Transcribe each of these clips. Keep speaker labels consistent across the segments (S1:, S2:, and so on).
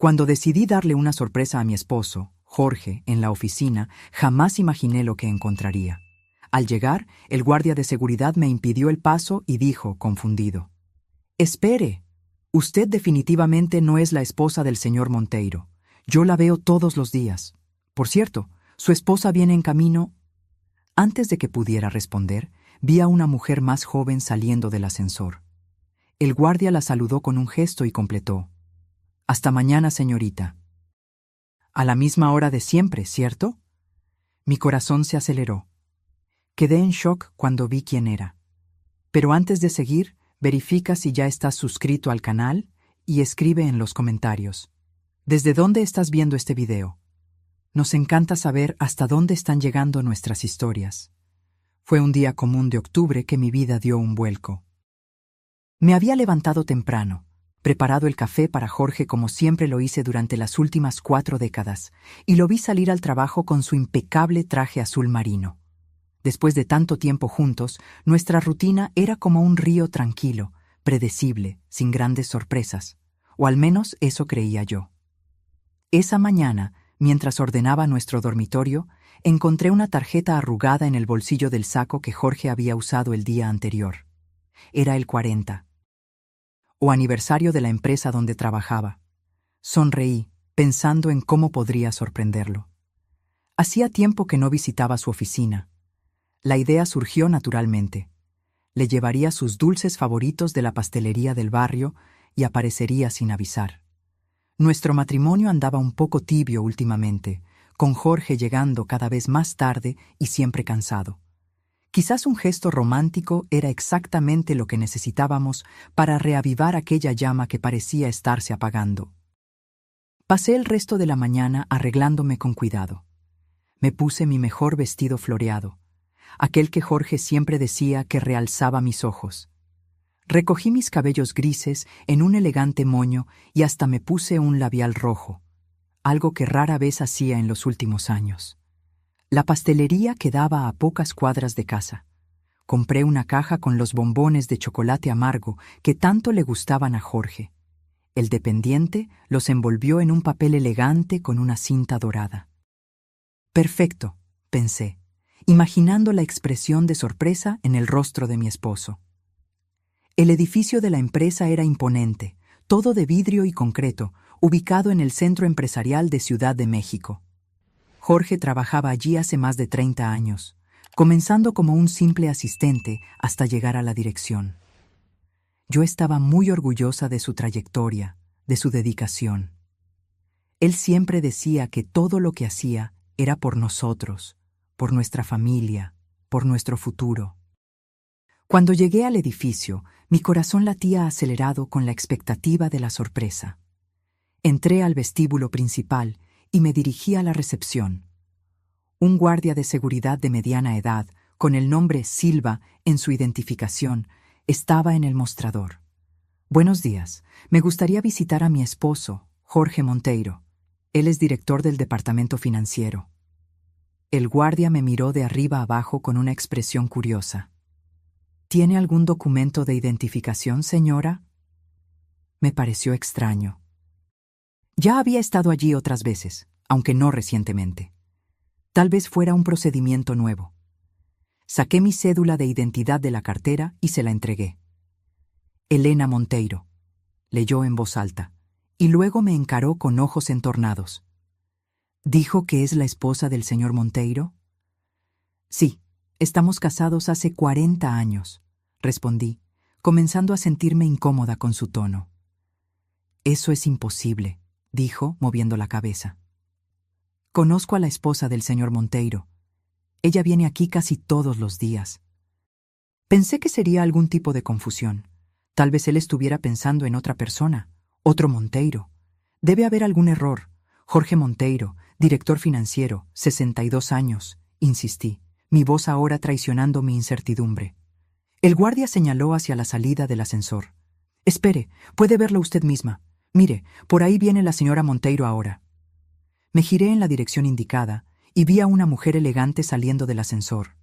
S1: Cuando decidí darle una sorpresa a mi esposo, Jorge, en la oficina, jamás imaginé lo que encontraría. Al llegar, el guardia de seguridad me impidió el paso y dijo, confundido: «Espere, usted definitivamente no es la esposa del señor Monteiro. Yo la veo todos los días. Por cierto, su esposa viene en camino». Antes de que pudiera responder, vi a una mujer más joven saliendo del ascensor. El guardia la saludó con un gesto y completó: «Hasta mañana, señorita». A la misma hora de siempre, ¿cierto? Mi corazón se aceleró. Quedé en shock cuando vi quién era. Pero antes de seguir, verifica si ya estás suscrito al canal y escribe en los comentarios: ¿desde dónde estás viendo este video? Nos encanta saber hasta dónde están llegando nuestras historias. Fue un día común de octubre que mi vida dio un vuelco. Me había levantado temprano, preparado el café para Jorge como siempre lo hice durante las últimas 4 décadas, y lo vi salir al trabajo con su impecable traje azul marino. Después de tanto tiempo juntos, nuestra rutina era como un río tranquilo, predecible, sin grandes sorpresas, o al menos eso creía yo. Esa mañana, mientras ordenaba nuestro dormitorio, encontré una tarjeta arrugada en el bolsillo del saco que Jorge había usado el día anterior. Era el 40, o aniversario de la empresa donde trabajaba. Sonreí, pensando en cómo podría sorprenderlo. Hacía tiempo que no visitaba su oficina. La idea surgió naturalmente. Le llevaría sus dulces favoritos de la pastelería del barrio y aparecería sin avisar. Nuestro matrimonio andaba un poco tibio últimamente, con Jorge llegando cada vez más tarde y siempre cansado. Quizás un gesto romántico era exactamente lo que necesitábamos para reavivar aquella llama que parecía estarse apagando. Pasé el resto de la mañana arreglándome con cuidado. Me puse mi mejor vestido floreado, aquel que Jorge siempre decía que realzaba mis ojos. Recogí mis cabellos grises en un elegante moño y hasta me puse un labial rojo, algo que rara vez hacía en los últimos años. La pastelería quedaba a pocas cuadras de casa. Compré una caja con los bombones de chocolate amargo que tanto le gustaban a Jorge. El dependiente los envolvió en un papel elegante con una cinta dorada. «Perfecto», pensé, imaginando la expresión de sorpresa en el rostro de mi esposo. El edificio de la empresa era imponente, todo de vidrio y concreto, ubicado en el centro empresarial de Ciudad de México. Jorge trabajaba allí hace más de 30 años, comenzando como un simple asistente hasta llegar a la dirección. Yo estaba muy orgullosa de su trayectoria, de su dedicación. Él siempre decía que todo lo que hacía era por nosotros, por nuestra familia, por nuestro futuro. Cuando llegué al edificio, mi corazón latía acelerado con la expectativa de la sorpresa. Entré al vestíbulo principal y me dirigí a la recepción. Un guardia de seguridad de mediana edad, con el nombre Silva en su identificación, estaba en el mostrador. «Buenos días. Me gustaría visitar a mi esposo, Jorge Monteiro. Él es director del departamento financiero». El guardia me miró de arriba abajo con una expresión curiosa. «¿Tiene algún documento de identificación, señora?». Me pareció extraño. Ya había estado allí otras veces, aunque no recientemente. Tal vez fuera un procedimiento nuevo. Saqué mi cédula de identidad de la cartera y se la entregué. «Elena Monteiro», leyó en voz alta, y luego me encaró con ojos entornados. «¿Dijo que es la esposa del señor Monteiro?». «Sí, estamos casados hace 40 años», respondí, comenzando a sentirme incómoda con su tono. «Eso es imposible», dijo, moviendo la cabeza. «Conozco a la esposa del señor Monteiro. Ella viene aquí casi todos los días». Pensé que sería algún tipo de confusión. Tal vez él estuviera pensando en otra persona, otro Monteiro. Debe haber algún error. Jorge Monteiro, director financiero, 62 años, insistí, mi voz ahora traicionando mi incertidumbre. El guardia señaló hacia la salida del ascensor. «Espere, puede verlo usted misma. Mire, por ahí viene la señora Monteiro ahora». Me giré en la dirección indicada y vi a una mujer elegante saliendo del ascensor.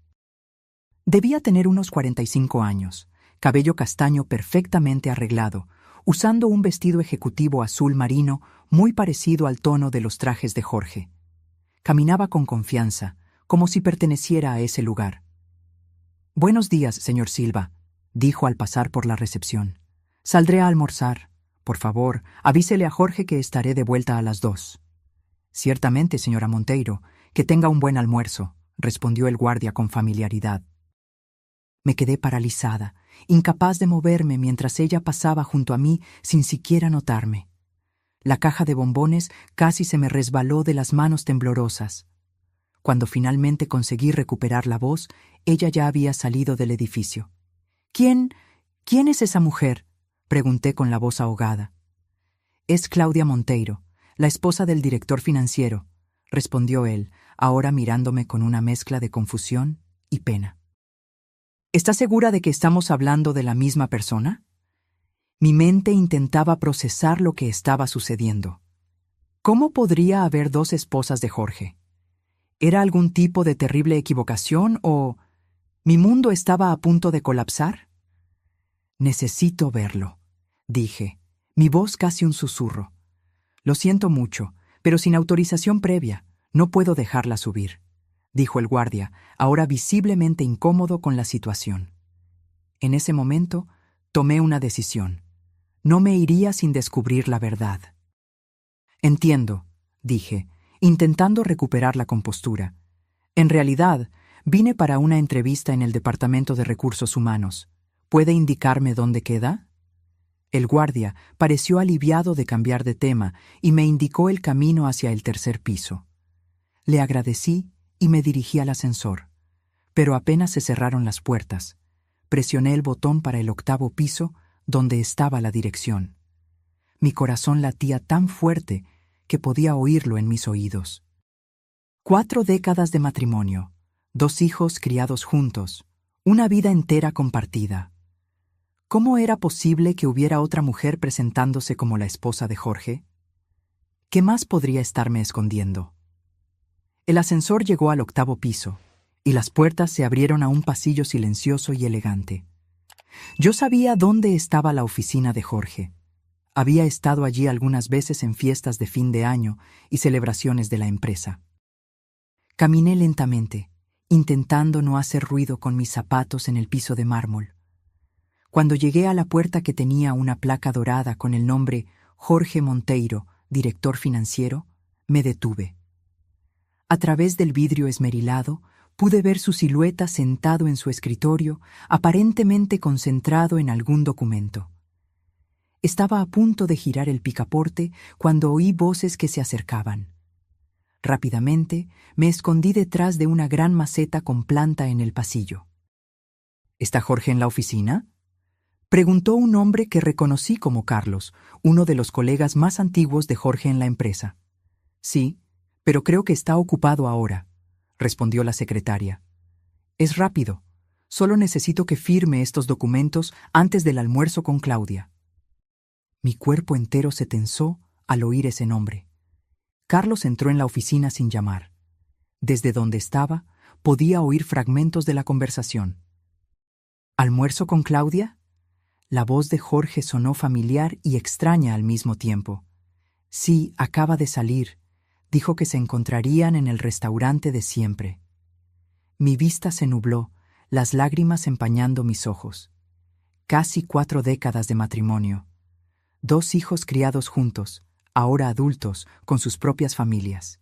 S1: Debía tener unos 45 años, cabello castaño perfectamente arreglado, usando un vestido ejecutivo azul marino muy parecido al tono de los trajes de Jorge. Caminaba con confianza, como si perteneciera a ese lugar. «Buenos días, señor Silva», dijo al pasar por la recepción. «Saldré a almorzar. Por favor, avísele a Jorge que estaré de vuelta a las 2». «Ciertamente, señora Monteiro, que tenga un buen almuerzo», respondió el guardia con familiaridad. Me quedé paralizada, incapaz de moverme mientras ella pasaba junto a mí sin siquiera notarme. La caja de bombones casi se me resbaló de las manos temblorosas. Cuando finalmente conseguí recuperar la voz, ella ya había salido del edificio. «¿Quién es esa mujer?», pregunté con la voz ahogada. «Es Claudia Monteiro, la esposa del director financiero», respondió él, ahora mirándome con una mezcla de confusión y pena. «¿Está segura de que estamos hablando de la misma persona?». Mi mente intentaba procesar lo que estaba sucediendo. ¿Cómo podría haber dos esposas de Jorge? ¿Era algún tipo de terrible equivocación o mi mundo estaba a punto de colapsar? «Necesito verlo», dije, mi voz casi un susurro. «Lo siento mucho, pero sin autorización previa, no puedo dejarla subir», dijo el guardia, ahora visiblemente incómodo con la situación. En ese momento, tomé una decisión. No me iría sin descubrir la verdad. «Entiendo», dije, intentando recuperar la compostura. «En realidad, vine para una entrevista en el Departamento de Recursos Humanos. ¿Puede indicarme dónde queda?». El guardia pareció aliviado de cambiar de tema y me indicó el camino hacia el tercer piso. Le agradecí y me dirigí al ascensor. Pero apenas se cerraron las puertas, presioné el botón para el 8º piso, donde estaba la dirección. Mi corazón latía tan fuerte que podía oírlo en mis oídos. 4 décadas de matrimonio, 2 hijos criados juntos, una vida entera compartida. ¿Cómo era posible que hubiera otra mujer presentándose como la esposa de Jorge? ¿Qué más podría estarme escondiendo? El ascensor llegó al 8º piso, y las puertas se abrieron a un pasillo silencioso y elegante. Yo sabía dónde estaba la oficina de Jorge. Había estado allí algunas veces en fiestas de fin de año y celebraciones de la empresa. Caminé lentamente, intentando no hacer ruido con mis zapatos en el piso de mármol. Cuando llegué a la puerta que tenía una placa dorada con el nombre Jorge Monteiro, director financiero, me detuve. A través del vidrio esmerilado, pude ver su silueta sentado en su escritorio, aparentemente concentrado en algún documento. Estaba a punto de girar el picaporte cuando oí voces que se acercaban. Rápidamente me escondí detrás de una gran maceta con planta en el pasillo. «¿Está Jorge en la oficina?», preguntó un hombre que reconocí como Carlos, uno de los colegas más antiguos de Jorge en la empresa. «Sí, pero creo que está ocupado ahora», respondió la secretaria. «Es rápido. Solo necesito que firme estos documentos antes del almuerzo con Claudia». Mi cuerpo entero se tensó al oír ese nombre. Carlos entró en la oficina sin llamar. Desde donde estaba, podía oír fragmentos de la conversación. «¿Almuerzo con Claudia?». La voz de Jorge sonó familiar y extraña al mismo tiempo. «Sí, acaba de salir. Dijo que se encontrarían en el restaurante de siempre». Mi vista se nubló, las lágrimas empañando mis ojos. Casi 4 décadas de matrimonio. 2 hijos criados juntos, ahora adultos, con sus propias familias.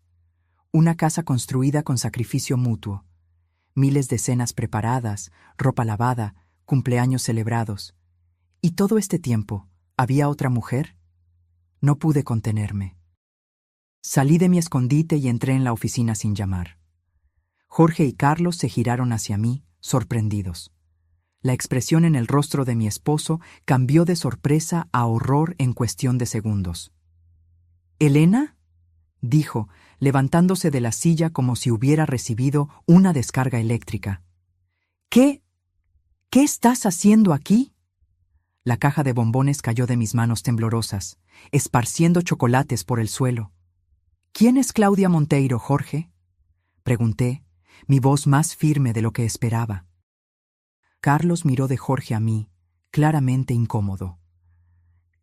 S1: Una casa construida con sacrificio mutuo. Miles de cenas preparadas, ropa lavada, cumpleaños celebrados. ¿Y todo este tiempo, había otra mujer? No pude contenerme. Salí de mi escondite y entré en la oficina sin llamar. Jorge y Carlos se giraron hacia mí, sorprendidos. La expresión en el rostro de mi esposo cambió de sorpresa a horror en cuestión de segundos. «¿Elena?», dijo, levantándose de la silla como si hubiera recibido una descarga eléctrica. ¿Qué estás haciendo aquí?». La caja de bombones cayó de mis manos temblorosas, esparciendo chocolates por el suelo. «¿Quién es Claudia Monteiro, Jorge?», pregunté, mi voz más firme de lo que esperaba. Carlos miró de Jorge a mí, claramente incómodo.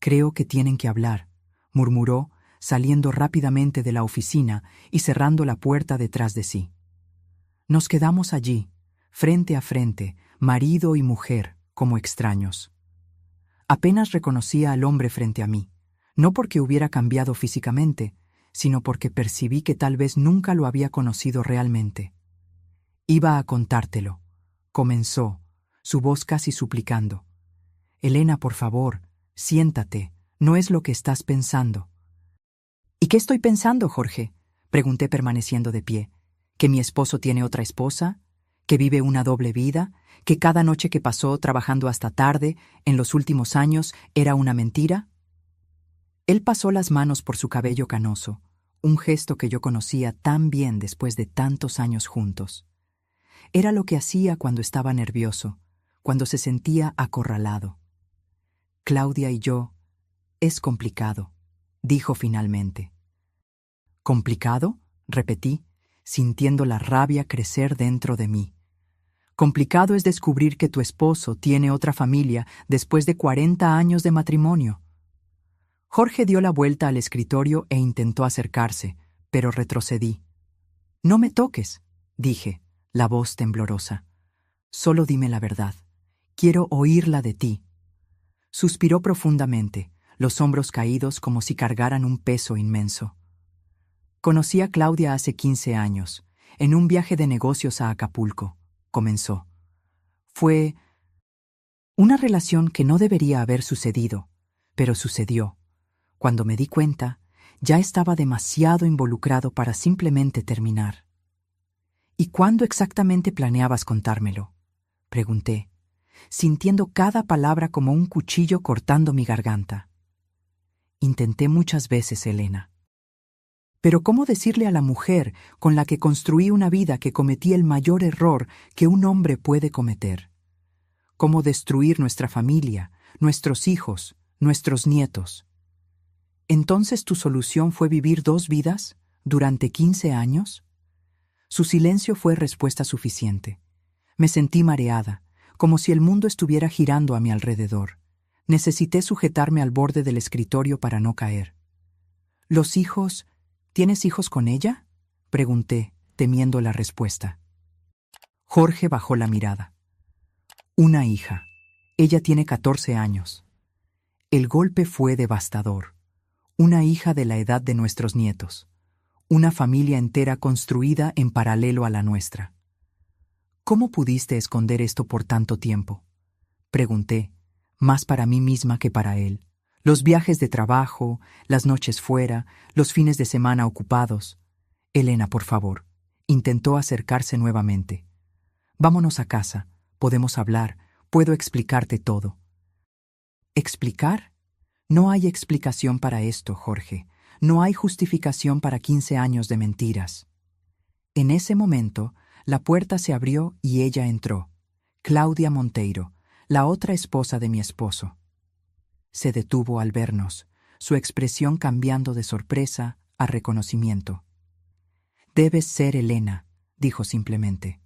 S1: Creo que tienen que hablar, murmuró, saliendo rápidamente de la oficina y cerrando la puerta detrás de sí. Nos quedamos allí, frente a frente, marido y mujer, como extraños. Apenas reconocía al hombre frente a mí, no porque hubiera cambiado físicamente, sino porque percibí que tal vez nunca lo había conocido realmente. Iba a contártelo, comenzó, su voz casi suplicando. Elena, por favor, siéntate, no es lo que estás pensando. ¿Y qué estoy pensando, Jorge? Pregunté permaneciendo de pie. ¿Que mi esposo tiene otra esposa? ¿Que vive una doble vida? ¿Que cada noche que pasó trabajando hasta tarde, en los últimos años, era una mentira? Él pasó las manos por su cabello canoso, un gesto que yo conocía tan bien después de tantos años juntos. Era lo que hacía cuando estaba nervioso, cuando se sentía acorralado. Claudia y yo, es complicado, dijo finalmente. ¿Complicado? Repetí, sintiendo la rabia crecer dentro de mí. Complicado es descubrir que tu esposo tiene otra familia después de 40 años de matrimonio. Jorge dio la vuelta al escritorio e intentó acercarse, pero retrocedí. No me toques, dije, la voz temblorosa. Solo dime la verdad. Quiero oírla de ti. Suspiró profundamente, los hombros caídos como si cargaran un peso inmenso. Conocí a Claudia hace 15 años, en un viaje de negocios a Acapulco, comenzó. Fue una relación que no debería haber sucedido, pero sucedió. Cuando me di cuenta, ya estaba demasiado involucrado para simplemente terminar. ¿Y cuándo exactamente planeabas contármelo?, pregunté, sintiendo cada palabra como un cuchillo cortando mi garganta. Intenté muchas veces, Elena. Pero ¿cómo decirle a la mujer con la que construí una vida que cometí el mayor error que un hombre puede cometer? ¿Cómo destruir nuestra familia, nuestros hijos, nuestros nietos? ¿Entonces tu solución fue vivir 2 vidas durante 15 años? Su silencio fue respuesta suficiente. Me sentí mareada, como si el mundo estuviera girando a mi alrededor. Necesité sujetarme al borde del escritorio para no caer. ¿Los hijos? ¿Tienes hijos con ella?, pregunté, temiendo la respuesta. Jorge bajó la mirada. Una hija. Ella tiene 14 años. El golpe fue devastador. Una hija de la edad de nuestros nietos. Una familia entera construida en paralelo a la nuestra. ¿Cómo pudiste esconder esto por tanto tiempo?, pregunté, más para mí misma que para él. Los viajes de trabajo, las noches fuera, los fines de semana ocupados. Elena, por favor, intentó acercarse nuevamente. Vámonos a casa, podemos hablar, puedo explicarte todo. ¿Explicar? No hay explicación para esto, Jorge. No hay justificación para 15 años de mentiras. En ese momento, la puerta se abrió y ella entró. Claudia Monteiro, la otra esposa de mi esposo. Se detuvo al vernos, su expresión cambiando de sorpresa a reconocimiento. «Debes ser Elena», dijo simplemente.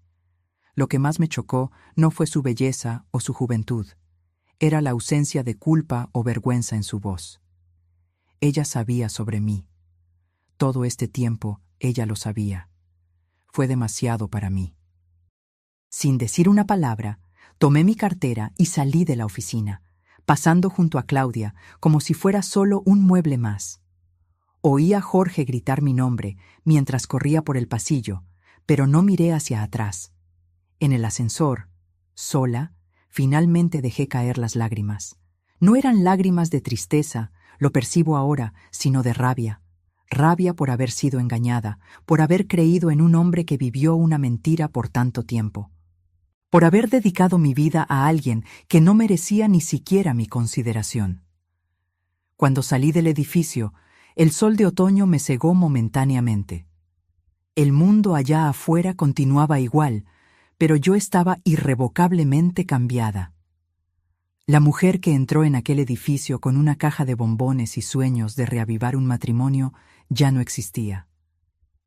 S1: Lo que más me chocó no fue su belleza o su juventud. Era la ausencia de culpa o vergüenza en su voz. Ella sabía sobre mí. Todo este tiempo ella lo sabía. Fue demasiado para mí. Sin decir una palabra, tomé mi cartera y salí de la oficina, pasando junto a Claudia como si fuera solo un mueble más. Oí a Jorge gritar mi nombre mientras corría por el pasillo, pero no miré hacia atrás. En el ascensor, sola, finalmente dejé caer las lágrimas. No eran lágrimas de tristeza, lo percibo ahora, sino de rabia. Rabia por haber sido engañada, por haber creído en un hombre que vivió una mentira por tanto tiempo. Por haber dedicado mi vida a alguien que no merecía ni siquiera mi consideración. Cuando salí del edificio, el sol de otoño me cegó momentáneamente. El mundo allá afuera continuaba igual, pero yo estaba irrevocablemente cambiada. La mujer que entró en aquel edificio con una caja de bombones y sueños de reavivar un matrimonio ya no existía.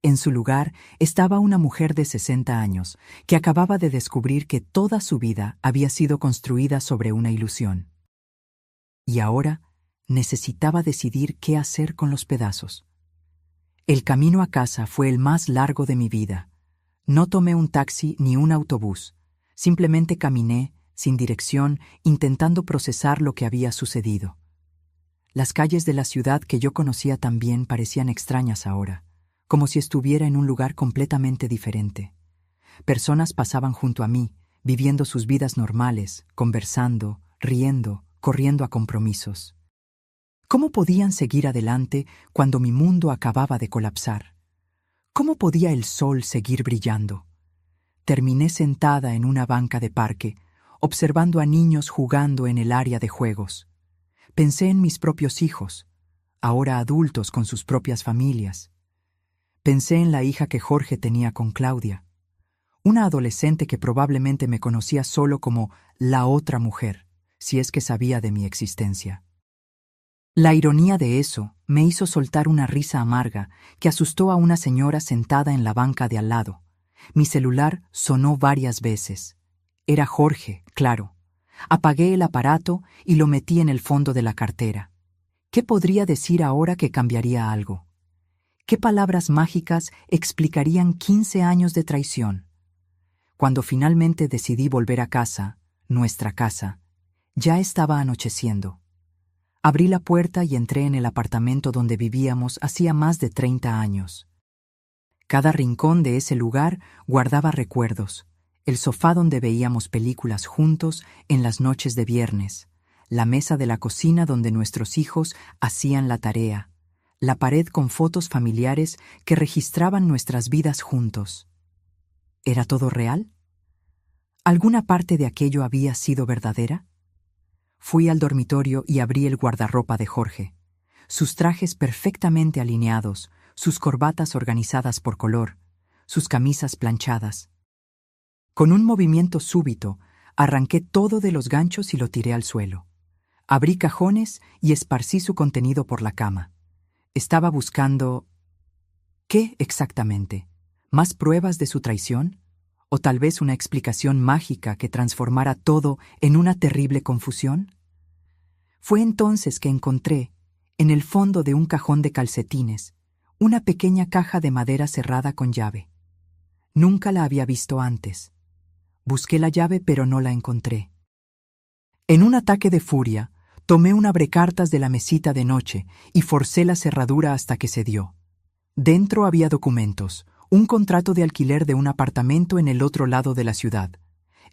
S1: En su lugar estaba una mujer de 60 años que acababa de descubrir que toda su vida había sido construida sobre una ilusión. Y ahora Necesitaba decidir qué hacer con los pedazos. El camino a casa fue el más largo de mi vida. No tomé un taxi ni un autobús. Simplemente caminé, sin dirección, intentando procesar lo que había sucedido. Las calles de la ciudad que yo conocía tan bien parecían extrañas ahora, como si estuviera en un lugar completamente diferente. Personas pasaban junto a mí, viviendo sus vidas normales, conversando, riendo, corriendo a compromisos. ¿Cómo podían seguir adelante cuando mi mundo acababa de colapsar? ¿Cómo podía el sol seguir brillando? Terminé sentada en una banca de parque, observando a niños jugando en el área de juegos. Pensé en mis propios hijos, ahora adultos con sus propias familias. Pensé en la hija que Jorge tenía con Claudia, una adolescente que probablemente me conocía solo como la otra mujer, si es que sabía de mi existencia. La ironía de eso me hizo soltar una risa amarga que asustó a una señora sentada en la banca de al lado. Mi celular sonó varias veces. Era Jorge, claro. Apagué el aparato y lo metí en el fondo de la cartera. ¿Qué podría decir ahora que cambiaría algo? ¿Qué palabras mágicas explicarían 15 años de traición? Cuando finalmente decidí volver a casa, nuestra casa, ya estaba anocheciendo. Abrí la puerta y entré en el apartamento donde vivíamos hacía más de 30 años. Cada rincón de ese lugar guardaba recuerdos. El sofá donde veíamos películas juntos en las noches de viernes, la mesa de la cocina donde nuestros hijos hacían la tarea, la pared con fotos familiares que registraban nuestras vidas juntos. ¿Era todo real? ¿Alguna parte de aquello había sido verdadera? Fui al dormitorio y abrí el guardarropa de Jorge. Sus trajes perfectamente alineados, sus corbatas organizadas por color, sus camisas planchadas. Con un movimiento súbito, arranqué todo de los ganchos y lo tiré al suelo. Abrí cajones y esparcí su contenido por la cama. Estaba buscando... ¿qué exactamente? ¿Más pruebas de su traición? ¿O tal vez una explicación mágica que transformara todo en una terrible confusión? Fue entonces que encontré, en el fondo de un cajón de calcetines, una pequeña caja de madera cerrada con llave. Nunca la había visto antes. Busqué la llave pero no la encontré. En un ataque de furia, tomé un abrecartas de la mesita de noche y forcé la cerradura hasta que cedió. Dentro había documentos, un contrato de alquiler de un apartamento en el otro lado de la ciudad,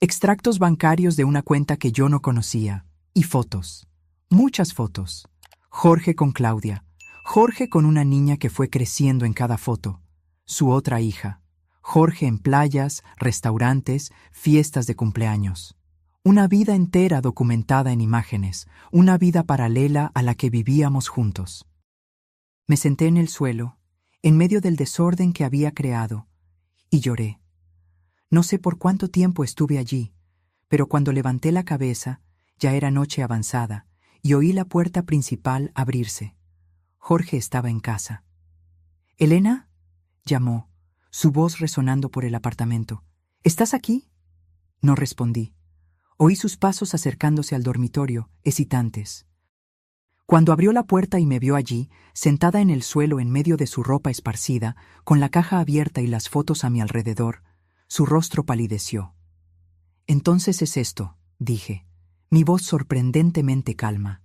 S1: extractos bancarios de una cuenta que yo no conocía, y fotos. Muchas fotos. Jorge con Claudia, Jorge con una niña que fue creciendo en cada foto, su otra hija, Jorge en playas, restaurantes, fiestas de cumpleaños. Una vida entera documentada en imágenes, una vida paralela a la que vivíamos juntos. Me senté en el suelo, en medio del desorden que había creado, y lloré. No sé por cuánto tiempo estuve allí, pero cuando levanté la cabeza, ya era noche avanzada, y oí la puerta principal abrirse. Jorge estaba en casa. «¿Elena?», llamó, su voz resonando por el apartamento. «¿Estás aquí?». No respondí. Oí sus pasos acercándose al dormitorio, hesitantes. Cuando abrió la puerta y me vio allí, sentada en el suelo en medio de su ropa esparcida, con la caja abierta y las fotos a mi alrededor, su rostro palideció. «Entonces es esto», dije, mi voz sorprendentemente calma.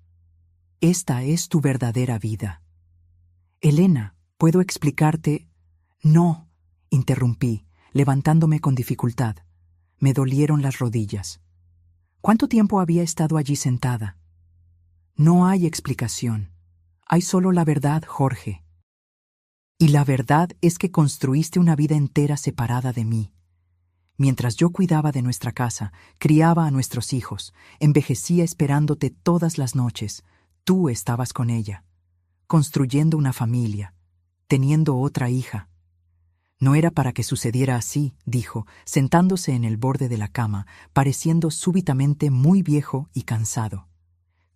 S1: «Esta es tu verdadera vida». «Elena, ¿puedo explicarte?» «No», interrumpí, levantándome con dificultad. Me dolieron las rodillas. ¿Cuánto tiempo había estado allí sentada? «No hay explicación. Hay solo la verdad, Jorge. Y la verdad es que construiste una vida entera separada de mí. Mientras yo cuidaba de nuestra casa, criaba a nuestros hijos, envejecía esperándote todas las noches, tú estabas con ella, construyendo una familia, teniendo otra hija». «No era para que sucediera así», dijo, sentándose en el borde de la cama, pareciendo súbitamente muy viejo y cansado.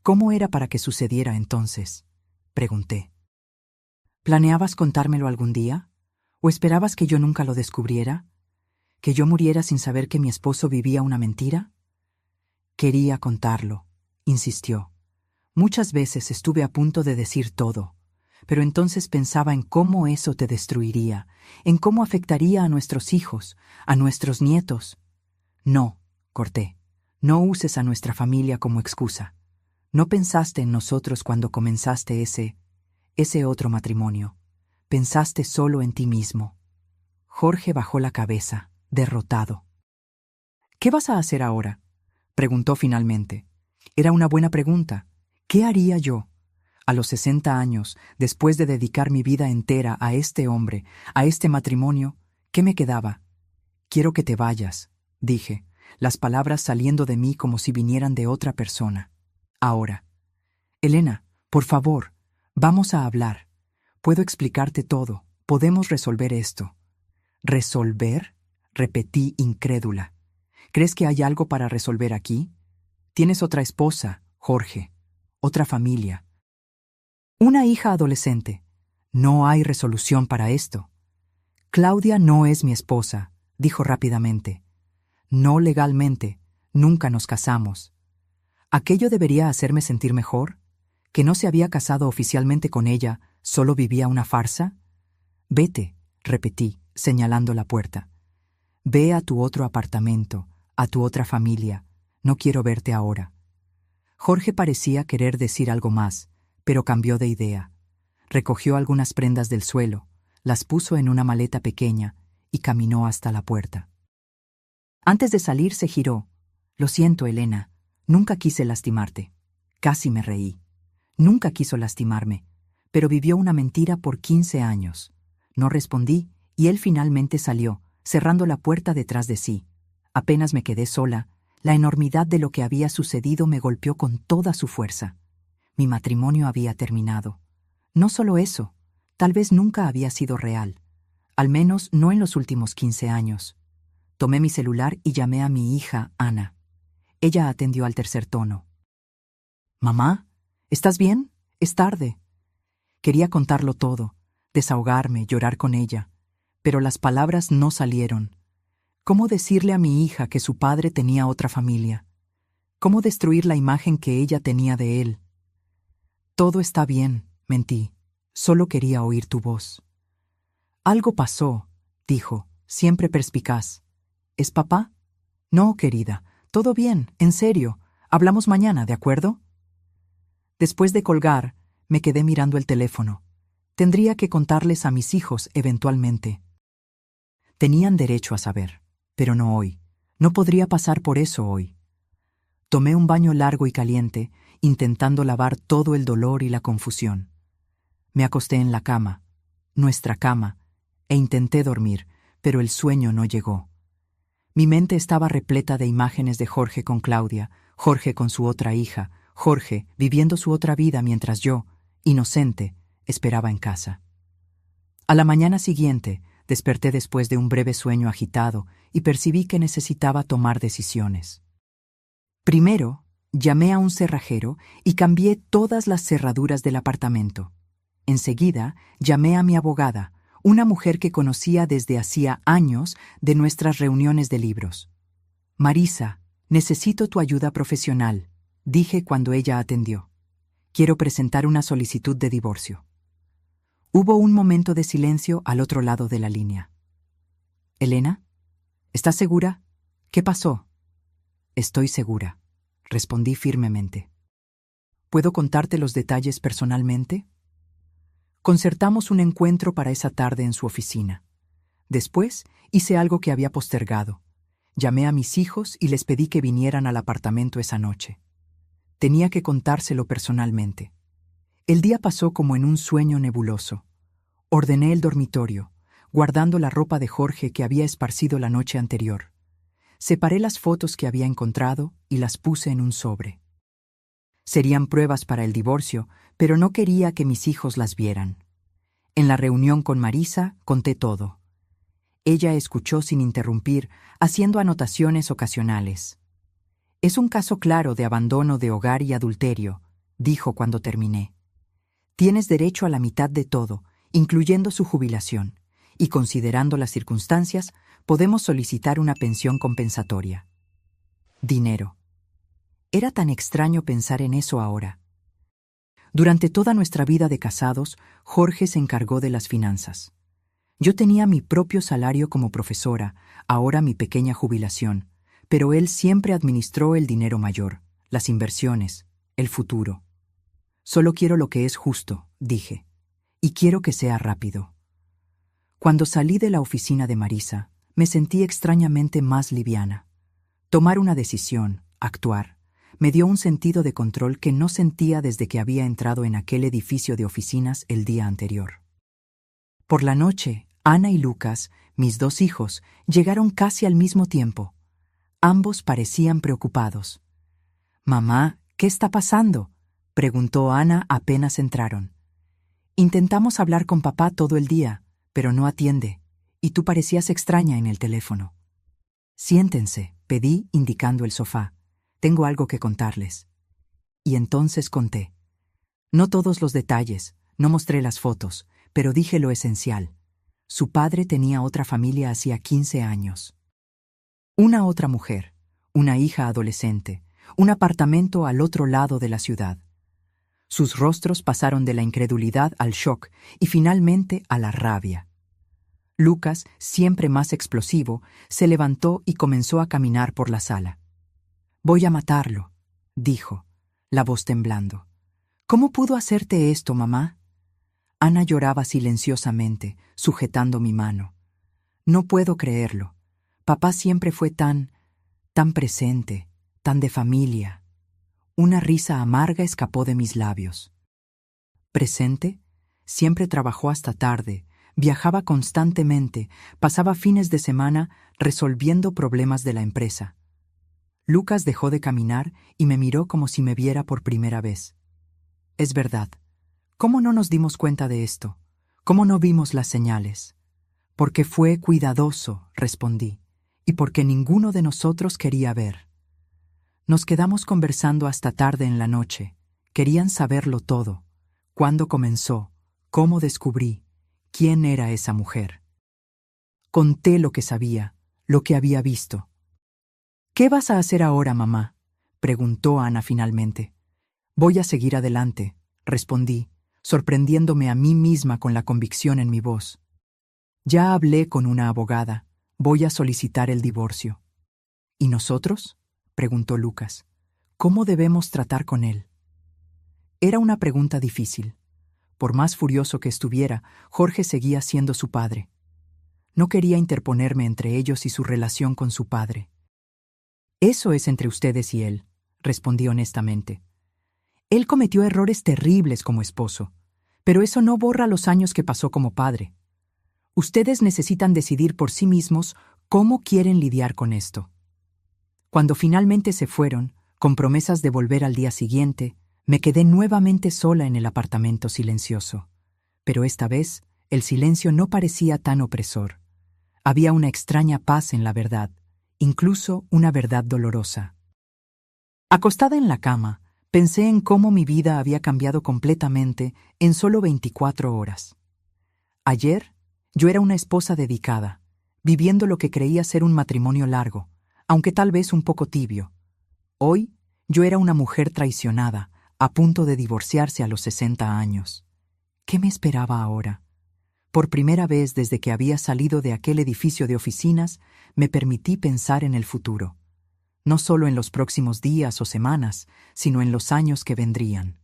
S1: «¿Cómo era para que sucediera entonces?», pregunté. «¿Planeabas contármelo algún día? ¿O esperabas que yo nunca lo descubriera? ¿Que yo muriera sin saber que mi esposo vivía una mentira?». «Quería contarlo», insistió. Muchas veces estuve a punto de decir todo, pero entonces pensaba en cómo eso te destruiría, en cómo afectaría a nuestros hijos, a nuestros nietos. No, corté, no uses a nuestra familia como excusa. No pensaste en nosotros cuando comenzaste ese otro matrimonio. Pensaste solo en ti mismo. Jorge bajó la cabeza, derrotado. ¿Qué vas a hacer ahora?, preguntó finalmente. Era una buena pregunta. ¿Qué haría yo? A los 60 años, después de dedicar mi vida entera a este hombre, a este matrimonio, ¿qué me quedaba? Quiero que te vayas, dije, las palabras saliendo de mí como si vinieran de otra persona. Ahora. Elena, por favor, vamos a hablar. Puedo explicarte todo. Podemos resolver esto. ¿Resolver?, repetí incrédula. ¿Crees que hay algo para resolver aquí? Tienes otra esposa, Jorge, otra familia. Una hija adolescente. No hay resolución para esto. Claudia no es mi esposa, dijo rápidamente. No legalmente, nunca nos casamos. ¿Aquello debería hacerme sentir mejor? ¿Que no se había casado oficialmente con ella, solo vivía una farsa? Vete, repetí, señalando la puerta. Ve a tu otro apartamento, a tu otra familia. No quiero verte ahora. Jorge parecía querer decir algo más, pero cambió de idea. Recogió algunas prendas del suelo, las puso en una maleta pequeña y caminó hasta la puerta. Antes de salir se giró. Lo siento, Elena, nunca quise lastimarte. Casi me reí. Nunca quiso lastimarme, pero vivió una mentira por 15 años. No respondí y él finalmente salió, cerrando la puerta detrás de sí. Apenas me quedé sola, la enormidad de lo que había sucedido me golpeó con toda su fuerza. Mi matrimonio había terminado. No solo eso, tal vez nunca había sido real, al menos no en los últimos 15 años. Tomé mi celular y llamé a mi hija, Ana. Ella atendió al tercer tono. «Mamá, ¿estás bien? Es tarde». Quería contarlo todo, desahogarme, llorar con ella, pero las palabras no salieron. ¿Cómo decirle a mi hija que su padre tenía otra familia? ¿Cómo destruir la imagen que ella tenía de él? Todo está bien, mentí. Solo quería oír tu voz. Algo pasó, dijo, siempre perspicaz. ¿Es papá? No, querida. Todo bien, en serio. Hablamos mañana, ¿de acuerdo? Después de colgar, me quedé mirando el teléfono. Tendría que contarles a mis hijos eventualmente. Tenían derecho a saber. Pero no hoy. No podría pasar por eso hoy. Tomé un baño largo y caliente, intentando lavar todo el dolor y la confusión. Me acosté en la cama, nuestra cama, e intenté dormir, pero el sueño no llegó. Mi mente estaba repleta de imágenes de Jorge con Claudia, Jorge con su otra hija, Jorge viviendo su otra vida mientras yo, inocente, esperaba en casa. A la mañana siguiente, desperté después de un breve sueño agitado y percibí que necesitaba tomar decisiones. Primero, llamé a un cerrajero y cambié todas las cerraduras del apartamento. Enseguida, llamé a mi abogada, una mujer que conocía desde hacía años de nuestras reuniones de libros. «Marisa, necesito tu ayuda profesional», dije cuando ella atendió. «Quiero presentar una solicitud de divorcio». Hubo un momento de silencio al otro lado de la línea. «¿Elena? ¿Estás segura? ¿Qué pasó?» «Estoy segura», respondí firmemente. «¿Puedo contarte los detalles personalmente?» Concertamos un encuentro para esa tarde en su oficina. Después hice algo que había postergado. Llamé a mis hijos y les pedí que vinieran al apartamento esa noche. Tenía que contárselo personalmente. El día pasó como en un sueño nebuloso. Ordené el dormitorio, guardando la ropa de Jorge que había esparcido la noche anterior. Separé las fotos que había encontrado y las puse en un sobre. Serían pruebas para el divorcio, pero no quería que mis hijos las vieran. En la reunión con Marisa conté todo. Ella escuchó sin interrumpir, haciendo anotaciones ocasionales. «Es un caso claro de abandono de hogar y adulterio», dijo cuando terminé. «Tienes derecho a la mitad de todo, incluyendo su jubilación, y considerando las circunstancias, podemos solicitar una pensión compensatoria». Dinero. Era tan extraño pensar en eso ahora. Durante toda nuestra vida de casados, Jorge se encargó de las finanzas. Yo tenía mi propio salario como profesora, ahora mi pequeña jubilación, pero él siempre administró el dinero mayor, las inversiones, el futuro. Solo quiero lo que es justo, dije, y quiero que sea rápido. Cuando salí de la oficina de Marisa, me sentí extrañamente más liviana. Tomar una decisión, actuar, me dio un sentido de control que no sentía desde que había entrado en aquel edificio de oficinas el día anterior. Por la noche, Ana y Lucas, mis 2 hijos, llegaron casi al mismo tiempo. Ambos parecían preocupados. «Mamá, ¿qué está pasando?», preguntó Ana apenas entraron. «Intentamos hablar con papá todo el día, pero no atiende, y tú parecías extraña en el teléfono». «Siéntense», pedí indicando el sofá. «Tengo algo que contarles». Y entonces conté. No todos los detalles, no mostré las fotos, pero dije lo esencial. Su padre tenía otra familia hacía 15 años. Una otra mujer, una hija adolescente, un apartamento al otro lado de la ciudad. Sus rostros pasaron de la incredulidad al shock y finalmente a la rabia. Lucas, siempre más explosivo, se levantó y comenzó a caminar por la sala. «Voy a matarlo», dijo, la voz temblando. «¿Cómo pudo hacerte esto, mamá?». Ana lloraba silenciosamente, sujetando mi mano. «No puedo creerlo. Papá siempre fue tan presente, tan de familia». Una risa amarga escapó de mis labios. ¿Presente? Siempre trabajó hasta tarde, viajaba constantemente, pasaba fines de semana resolviendo problemas de la empresa. Lucas dejó de caminar y me miró como si me viera por primera vez. «Es verdad. ¿Cómo no nos dimos cuenta de esto? ¿Cómo no vimos las señales?». «Porque fue cuidadoso», respondí, «y porque ninguno de nosotros quería ver». Nos quedamos conversando hasta tarde en la noche. Querían saberlo todo. ¿Cuándo comenzó? ¿Cómo descubrí? ¿Quién era esa mujer? Conté lo que sabía, lo que había visto. «¿Qué vas a hacer ahora, mamá?», preguntó Ana finalmente. «Voy a seguir adelante», respondí, sorprendiéndome a mí misma con la convicción en mi voz. «Ya hablé con una abogada. Voy a solicitar el divorcio». «¿Y nosotros?», preguntó Lucas. «¿Cómo debemos tratar con él?». Era una pregunta difícil. Por más furioso que estuviera, Jorge seguía siendo su padre. No quería interponerme entre ellos y su relación con su padre. «Eso es entre ustedes y él», respondí honestamente. «Él cometió errores terribles como esposo, pero eso no borra los años que pasó como padre. Ustedes necesitan decidir por sí mismos cómo quieren lidiar con esto». Cuando finalmente se fueron, con promesas de volver al día siguiente, me quedé nuevamente sola en el apartamento silencioso. Pero esta vez, el silencio no parecía tan opresor. Había una extraña paz en la verdad, incluso una verdad dolorosa. Acostada en la cama, pensé en cómo mi vida había cambiado completamente en solo 24 horas. Ayer, yo era una esposa dedicada, viviendo lo que creía ser un matrimonio largo, aunque tal vez un poco tibio. Hoy, yo era una mujer traicionada, a punto de divorciarse a los 60 años. ¿Qué me esperaba ahora? Por primera vez desde que había salido de aquel edificio de oficinas, me permití pensar en el futuro. No solo en los próximos días o semanas, sino en los años que vendrían.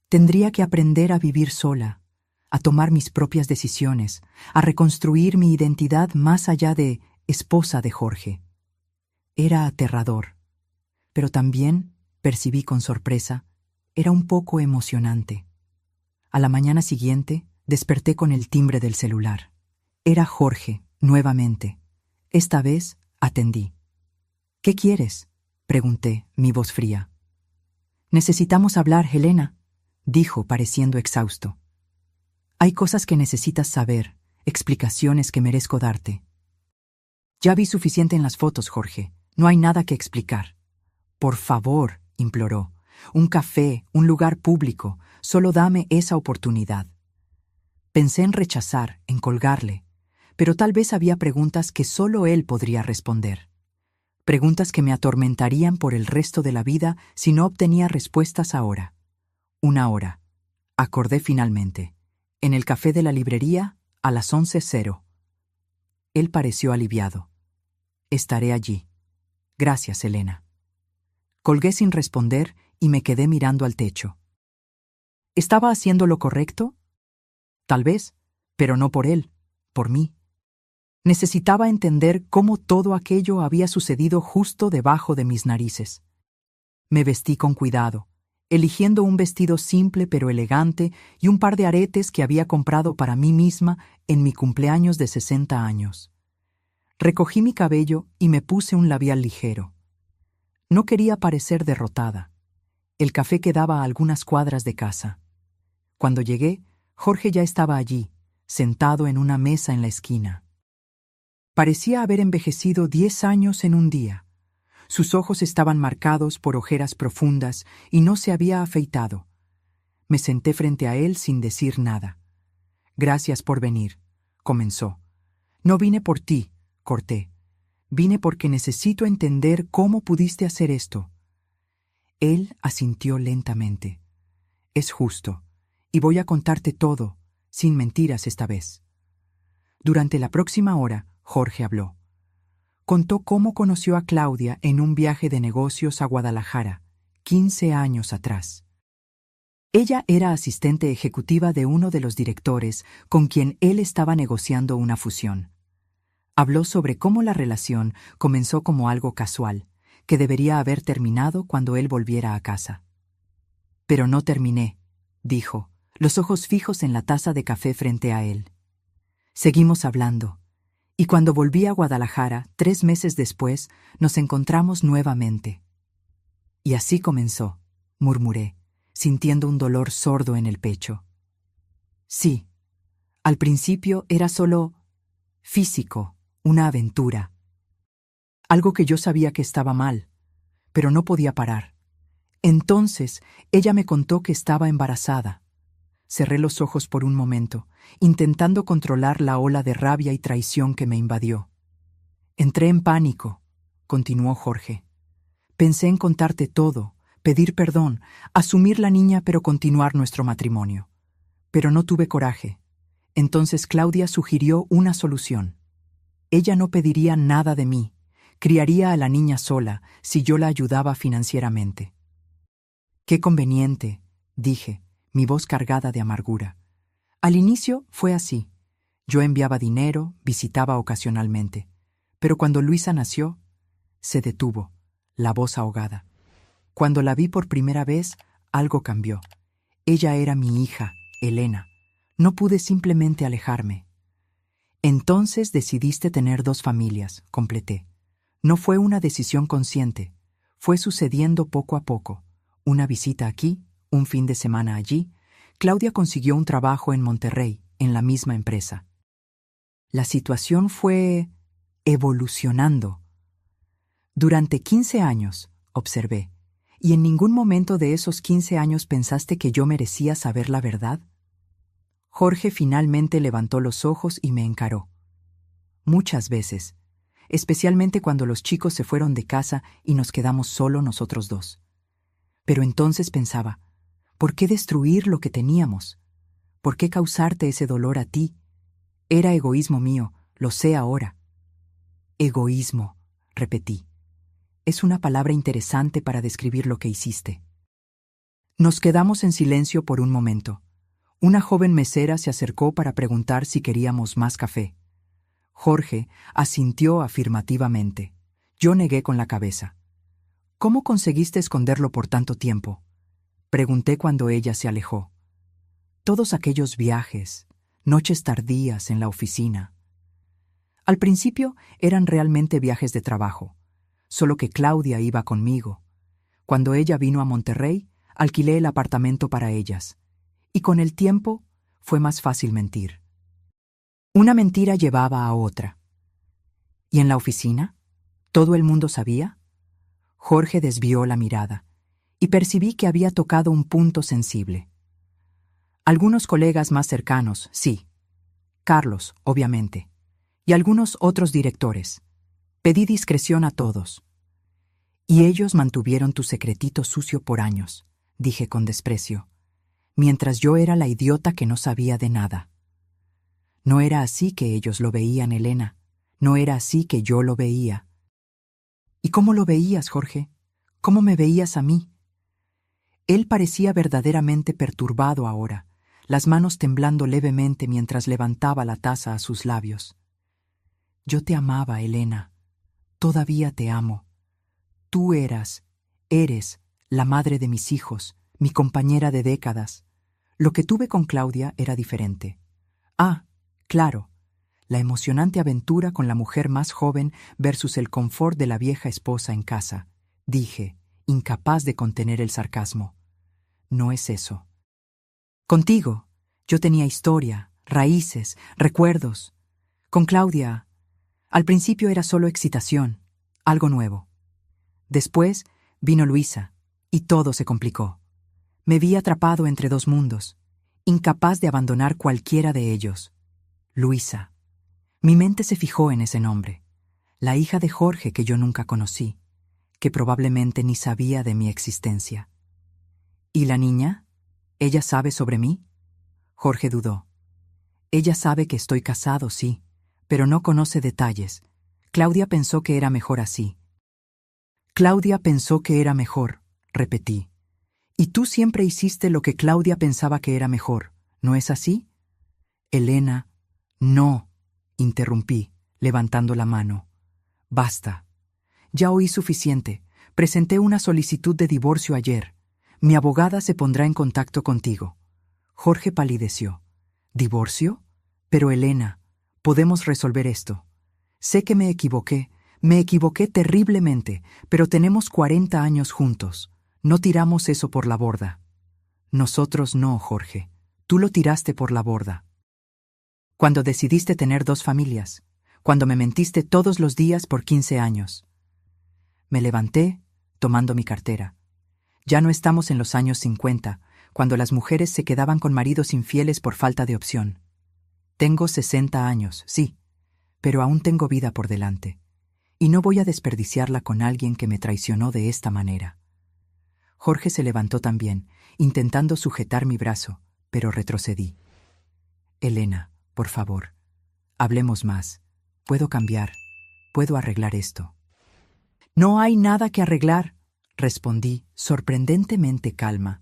S1: Tendría que aprender a vivir sola, a tomar mis propias decisiones, a reconstruir mi identidad más allá de esposa de Jorge. Era aterrador, pero también, percibí con sorpresa, era un poco emocionante. A la mañana siguiente, desperté con el timbre del celular. Era Jorge, nuevamente. Esta vez, atendí. «¿Qué quieres?», pregunté, mi voz fría. «Necesitamos hablar, Helena», dijo, pareciendo exhausto. «Hay cosas que necesitas saber, explicaciones que merezco darte». «Ya vi suficiente en las fotos, Jorge. No hay nada que explicar». «Por favor», imploró. «Un café, un lugar público. Solo dame esa oportunidad». Pensé en rechazar, en colgarle, pero tal vez había preguntas que solo él podría responder. Preguntas que me atormentarían por el resto de la vida si no obtenía respuestas ahora. 1 hora. Acordé finalmente. En el café de la librería, a las 11:00. Él pareció aliviado. Estaré allí. Gracias, Elena. Colgué sin responder y me quedé mirando al techo. ¿Estaba haciendo lo correcto? Tal vez, pero no por él, por mí. Necesitaba entender cómo todo aquello había sucedido justo debajo de mis narices. Me vestí con cuidado, eligiendo un vestido simple pero elegante y un par de aretes que había comprado para mí misma en mi cumpleaños de 60 años. Recogí mi cabello y me puse un labial ligero. No quería parecer derrotada. El café quedaba a algunas cuadras de casa. Cuando llegué, Jorge ya estaba allí, sentado en una mesa en la esquina. Parecía haber envejecido 10 años en un día. Sus ojos estaban marcados por ojeras profundas y no se había afeitado. Me senté frente a él sin decir nada. «Gracias por venir», comenzó. «No vine por ti», corté. «Vine porque necesito entender cómo pudiste hacer esto». Él asintió lentamente. «Es justo, y voy a contarte todo, sin mentiras esta vez». Durante la próxima hora, Jorge habló. Contó cómo conoció a Claudia en un viaje de negocios a Guadalajara, 15 años atrás. Ella era asistente ejecutiva de uno de los directores con quien él estaba negociando una fusión. Habló sobre cómo la relación comenzó como algo casual, que debería haber terminado cuando él volviera a casa. «Pero no terminé», dijo, los ojos fijos en la taza de café frente a él. Seguimos hablando, y cuando volví a Guadalajara, 3 meses después, nos encontramos nuevamente. «Y así comenzó», murmuré, sintiendo un dolor sordo en el pecho. «Sí, al principio era solo físico, una aventura. Algo que yo sabía que estaba mal, pero no podía parar. Entonces, ella me contó que estaba embarazada. Cerré los ojos por un momento, intentando controlar la ola de rabia y traición que me invadió. Entré en pánico», continuó Jorge. «Pensé en contarte todo, pedir perdón, asumir la niña pero continuar nuestro matrimonio. Pero no tuve coraje. Entonces Claudia sugirió una solución. Ella no pediría nada de mí, criaría a la niña sola si yo la ayudaba financieramente». «Qué conveniente», dije, mi voz cargada de amargura. Al inicio fue así. Yo enviaba dinero, visitaba ocasionalmente. Pero cuando Luisa nació, se detuvo, la voz ahogada. Cuando la vi por primera vez, algo cambió. Ella era mi hija, Elena. No pude simplemente alejarme. «Entonces decidiste tener 2 familias», completé. No fue una decisión consciente. Fue sucediendo poco a poco. Una visita aquí, un fin de semana allí. Claudia consiguió un trabajo en Monterrey, en la misma empresa. La situación fue evolucionando. «Durante 15 años», observé, «¿y en ningún momento de esos 15 años pensaste que yo merecía saber la verdad?» Jorge finalmente levantó los ojos y me encaró. «Muchas veces, especialmente cuando los chicos se fueron de casa y nos quedamos solo nosotros 2. Pero entonces pensaba, ¿por qué destruir lo que teníamos? ¿Por qué causarte ese dolor a ti? Era egoísmo mío, lo sé ahora». «Egoísmo», repetí. «Es una palabra interesante para describir lo que hiciste». Nos quedamos en silencio por un momento. Una joven mesera se acercó para preguntar si queríamos más café. Jorge asintió afirmativamente. Yo negué con la cabeza. «¿Cómo conseguiste esconderlo por tanto tiempo?», pregunté cuando ella se alejó. «Todos aquellos viajes, noches tardías en la oficina». Al principio eran realmente viajes de trabajo, solo que Claudia iba conmigo. Cuando ella vino a Monterrey, alquilé el apartamento para ellas. Y con el tiempo fue más fácil mentir. Una mentira llevaba a otra. ¿Y en la oficina? ¿Todo el mundo sabía? Jorge desvió la mirada, y percibí que había tocado un punto sensible. Algunos colegas más cercanos, sí. Carlos, obviamente. Y algunos otros directores. Pedí discreción a todos. «Y ellos mantuvieron tu secretito sucio por años», dije con desprecio. mientras yo era la idiota que no sabía de nada. No era así que ellos lo veían, Elena. No era así que yo lo veía. ¿Y cómo lo veías, Jorge? ¿Cómo me veías a mí? Él parecía verdaderamente perturbado ahora, las manos temblando levemente mientras levantaba la taza a sus labios. Yo te amaba, Elena. Todavía te amo. Tú eres la madre de mis hijos, mi compañera de décadas. Lo que tuve con Claudia era diferente. Ah, claro, la emocionante aventura con la mujer más joven versus el confort de la vieja esposa en casa, dije, incapaz de contener el sarcasmo. No es eso. Contigo, yo tenía historia, raíces, recuerdos. Con Claudia, al principio era solo excitación, algo nuevo. Después vino Luisa, y todo se complicó. Me vi atrapado entre dos mundos, incapaz de abandonar cualquiera de ellos. Luisa. Mi mente se fijó en ese nombre, la hija de Jorge que yo nunca conocí, que probablemente ni sabía de mi existencia. ¿Y la niña? ¿Ella sabe sobre mí? Jorge dudó. Ella sabe que estoy casado, sí, pero no conoce detalles. Claudia pensó que era mejor así. Claudia pensó que era mejor, repetí. Y tú siempre hiciste lo que Claudia pensaba que era mejor, ¿no es así? Elena, no, interrumpí, levantando la mano. Basta. Ya oí suficiente. Presenté una solicitud de divorcio ayer. Mi abogada se pondrá en contacto contigo. Jorge palideció. ¿Divorcio? Pero Elena, podemos resolver esto. Sé que me equivoqué terriblemente, pero tenemos 40 años juntos. No tiramos eso por la borda. Nosotros no, Jorge. Tú lo tiraste por la borda. Cuando decidiste tener 2 familias, cuando me mentiste todos los días por 15 años. Me levanté, tomando mi cartera. Ya no estamos en los años 50, cuando las mujeres se quedaban con maridos infieles por falta de opción. Tengo 60 años, sí, pero aún tengo vida por delante. Y no voy a desperdiciarla con alguien que me traicionó de esta manera. Jorge se levantó también, intentando sujetar mi brazo, pero retrocedí. Elena, por favor, hablemos más. Puedo cambiar, puedo arreglar esto. No hay nada que arreglar, respondí, sorprendentemente calma.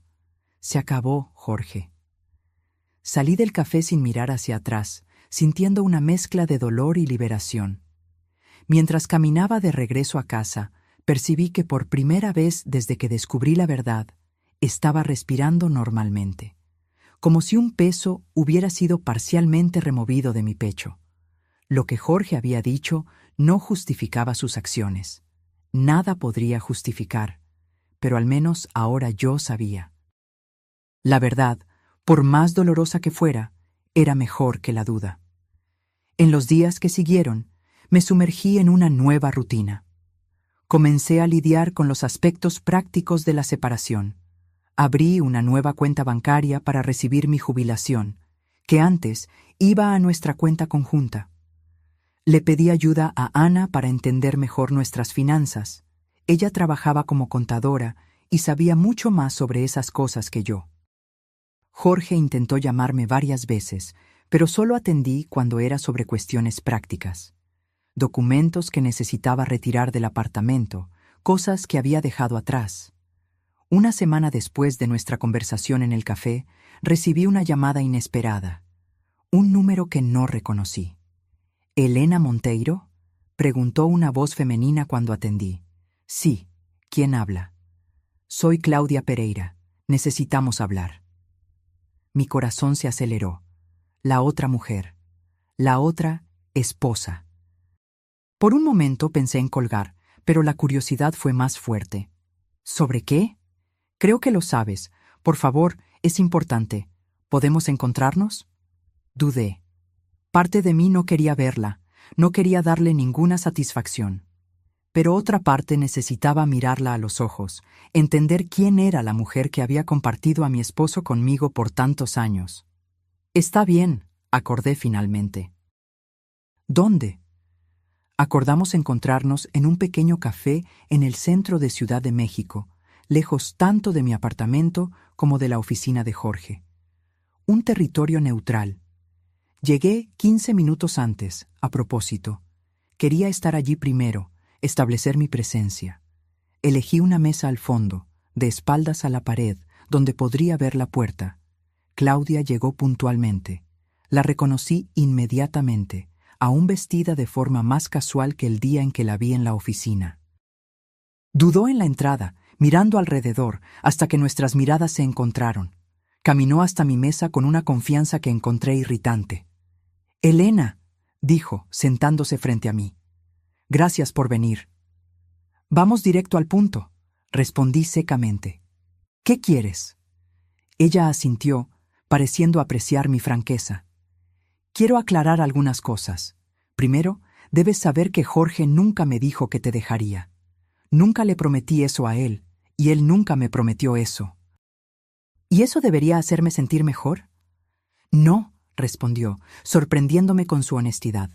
S1: Se acabó, Jorge. Salí del café sin mirar hacia atrás, sintiendo una mezcla de dolor y liberación. Mientras caminaba de regreso a casa, percibí que por primera vez desde que descubrí la verdad, estaba respirando normalmente, como si un peso hubiera sido parcialmente removido de mi pecho. Lo que Jorge había dicho no justificaba sus acciones. Nada podría justificar, pero al menos ahora yo sabía. La verdad, por más dolorosa que fuera, era mejor que la duda. En los días que siguieron, me sumergí en una nueva rutina. Comencé a lidiar con los aspectos prácticos de la separación. Abrí una nueva cuenta bancaria para recibir mi jubilación, que antes iba a nuestra cuenta conjunta. Le pedí ayuda a Ana para entender mejor nuestras finanzas. Ella trabajaba como contadora y sabía mucho más sobre esas cosas que yo. Jorge intentó llamarme varias veces, pero solo atendí cuando era sobre cuestiones prácticas. Documentos que necesitaba retirar del apartamento, cosas que había dejado atrás. Una semana después de nuestra conversación en el café, recibí una llamada inesperada. Un número que no reconocí. ¿Elena Monteiro? Preguntó una voz femenina cuando atendí. Sí, ¿quién habla? Soy Claudia Pereira. Necesitamos hablar. Mi corazón se aceleró. La otra mujer. La otra esposa. Por un momento pensé en colgar, pero la curiosidad fue más fuerte. ¿Sobre qué? Creo que lo sabes. Por favor, es importante. ¿Podemos encontrarnos? Dudé. Parte de mí no quería verla, no quería darle ninguna satisfacción. Pero otra parte necesitaba mirarla a los ojos, entender quién era la mujer que había compartido a mi esposo conmigo por tantos años. Está bien, acordé finalmente. ¿Dónde? Acordamos encontrarnos en un pequeño café en el centro de Ciudad de México, lejos tanto de mi apartamento como de la oficina de Jorge. un territorio neutral. Llegué 15 minutos antes, a propósito. Quería estar allí primero, establecer mi presencia. Elegí una mesa al fondo, de espaldas a la pared, donde podría ver la puerta. Claudia llegó puntualmente. La reconocí inmediatamente, aún vestida de forma más casual que el día en que la vi en la oficina. Dudó en la entrada, mirando alrededor, hasta que nuestras miradas se encontraron. Caminó hasta mi mesa con una confianza que encontré irritante. «Elena», dijo, sentándose frente a mí. «Gracias por venir». «Vamos directo al punto», respondí secamente. «¿Qué quieres?» Ella asintió, pareciendo apreciar mi franqueza. «Quiero aclarar algunas cosas. Primero, debes saber que Jorge nunca me dijo que te dejaría. Nunca le prometí eso a él, y él nunca me prometió eso». «¿Y eso debería hacerme sentir mejor?» «No», respondió, sorprendiéndome con su honestidad.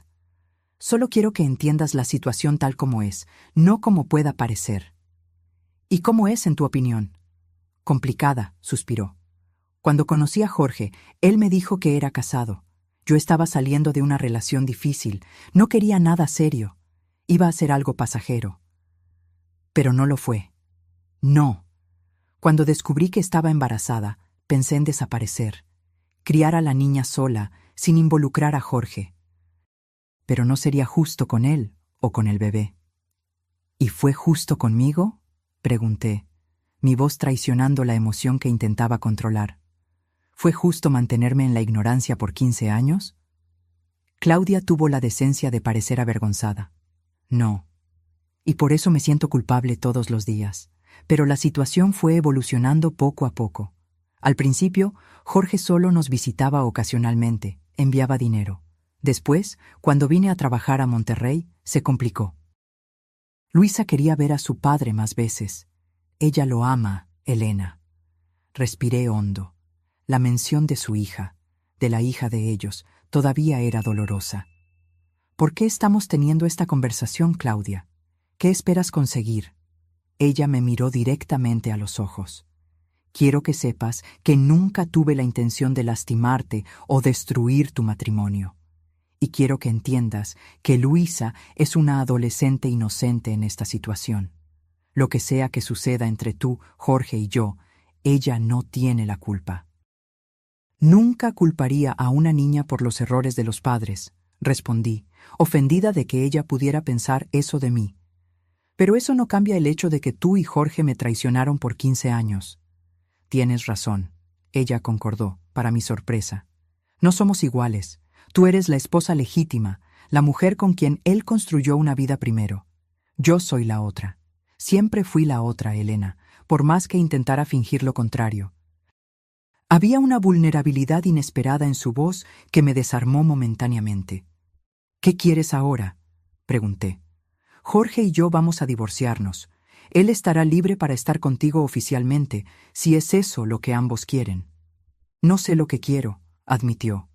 S1: «Solo quiero que entiendas la situación tal como es, no como pueda parecer». «¿Y cómo es, en tu opinión?» «Complicada», suspiró. «Cuando conocí a Jorge, él me dijo que era casado. Yo estaba saliendo de una relación difícil, no quería nada serio. Iba a ser algo pasajero. Pero no lo fue. No. Cuando descubrí que estaba embarazada, pensé en desaparecer, criar a la niña sola, sin involucrar a Jorge. Pero no sería justo con él o con el bebé». «¿Y fue justo conmigo?», pregunté, mi voz traicionando la emoción que intentaba controlar. «¿Fue justo mantenerme en la ignorancia por 15 años?» Claudia tuvo la decencia de parecer avergonzada. «No. Y por eso me siento culpable todos los días. Pero la situación fue evolucionando poco a poco. Al principio, Jorge solo nos visitaba ocasionalmente, enviaba dinero. Después, cuando vine a trabajar a Monterrey, se complicó. Luisa quería ver a su padre más veces. Ella lo ama, Elena». Respiré hondo. La mención de su hija, de la hija de ellos, todavía era dolorosa. «¿Por qué estamos teniendo esta conversación, Claudia? ¿Qué esperas conseguir?» Ella me miró directamente a los ojos. «Quiero que sepas que nunca tuve la intención de lastimarte o destruir tu matrimonio. Y quiero que entiendas que Luisa es una adolescente inocente en esta situación. Lo que sea que suceda entre tú, Jorge y yo, ella no tiene la culpa». «Nunca culparía a una niña por los errores de los padres», respondí, ofendida de que ella pudiera pensar eso de mí. «Pero eso no cambia el hecho de que tú y Jorge me traicionaron por 15 años». «Tienes razón», ella concordó, para mi sorpresa. «No somos iguales. Tú eres la esposa legítima, la mujer con quien él construyó una vida primero. Yo soy la otra. Siempre fui la otra, Elena, por más que intentara fingir lo contrario». Había una vulnerabilidad inesperada en su voz que me desarmó momentáneamente. «¿Qué quieres ahora?», pregunté. «Jorge y yo vamos a divorciarnos. Él estará libre para estar contigo oficialmente, si es eso lo que ambos quieren». «No sé lo que quiero», admitió.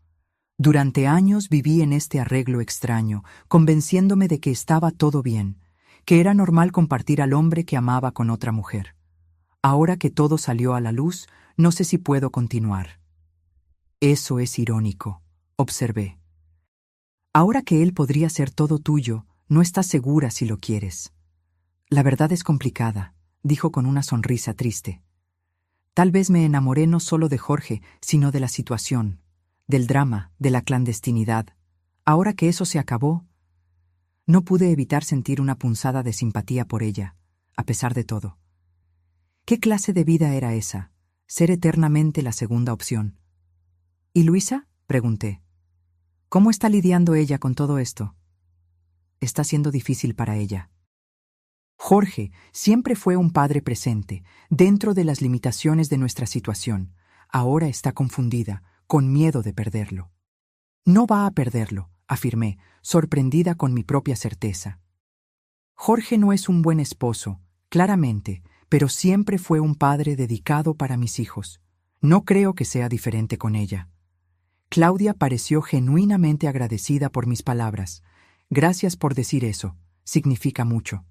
S1: «Durante años viví en este arreglo extraño, convenciéndome de que estaba todo bien, que era normal compartir al hombre que amaba con otra mujer. Ahora que todo salió a la luz, no sé si puedo continuar». «Eso es irónico», observé. «Ahora que él podría ser todo tuyo, no estás segura si lo quieres». «La verdad es complicada», dijo con una sonrisa triste. «Tal vez me enamoré no solo de Jorge, sino de la situación, del drama, de la clandestinidad. Ahora que eso se acabó, no pude evitar sentir una punzada de simpatía por ella, a pesar de todo. ¿Qué clase de vida era esa? Ser eternamente la segunda opción». «¿Y Luisa?», pregunté. «¿Cómo está lidiando ella con todo esto?» «Está siendo difícil para ella». Jorge siempre fue un padre presente, dentro de las limitaciones de nuestra situación. Ahora está confundida, con miedo de perderlo. «No va a perderlo», afirmé, sorprendida con mi propia certeza. «Jorge no es un buen esposo, claramente, pero siempre fue un padre dedicado para mis hijos. No creo que sea diferente con ella». Claudia pareció genuinamente agradecida por mis palabras. «Gracias por decir eso. Significa mucho».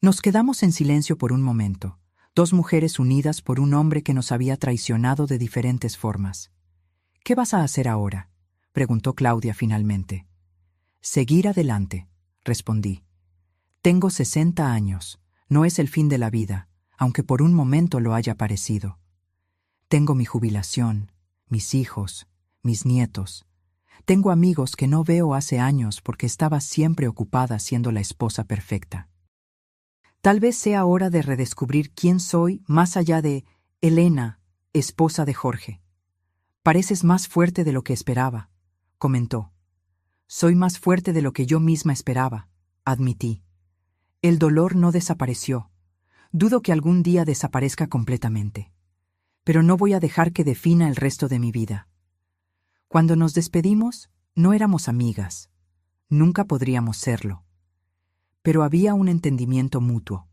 S1: Nos quedamos en silencio por un momento, dos mujeres unidas por un hombre que nos había traicionado de diferentes formas. ¿Qué vas a hacer ahora?, preguntó Claudia finalmente. Seguir adelante, respondí. Tengo 60 años, no es el fin de la vida, aunque por un momento lo haya parecido. Tengo mi jubilación, mis hijos, mis nietos. Tengo amigos que no veo hace años porque estaba siempre ocupada siendo la esposa perfecta. Tal vez sea hora de redescubrir quién soy más allá de Elena, esposa de Jorge. Pareces más fuerte de lo que esperaba, comentó. Soy más fuerte de lo que yo misma esperaba, admití. El dolor no desapareció. Dudo que algún día desaparezca completamente. Pero no voy a dejar que defina el resto de mi vida. Cuando nos despedimos, no éramos amigas. Nunca podríamos serlo. Pero había un entendimiento mutuo.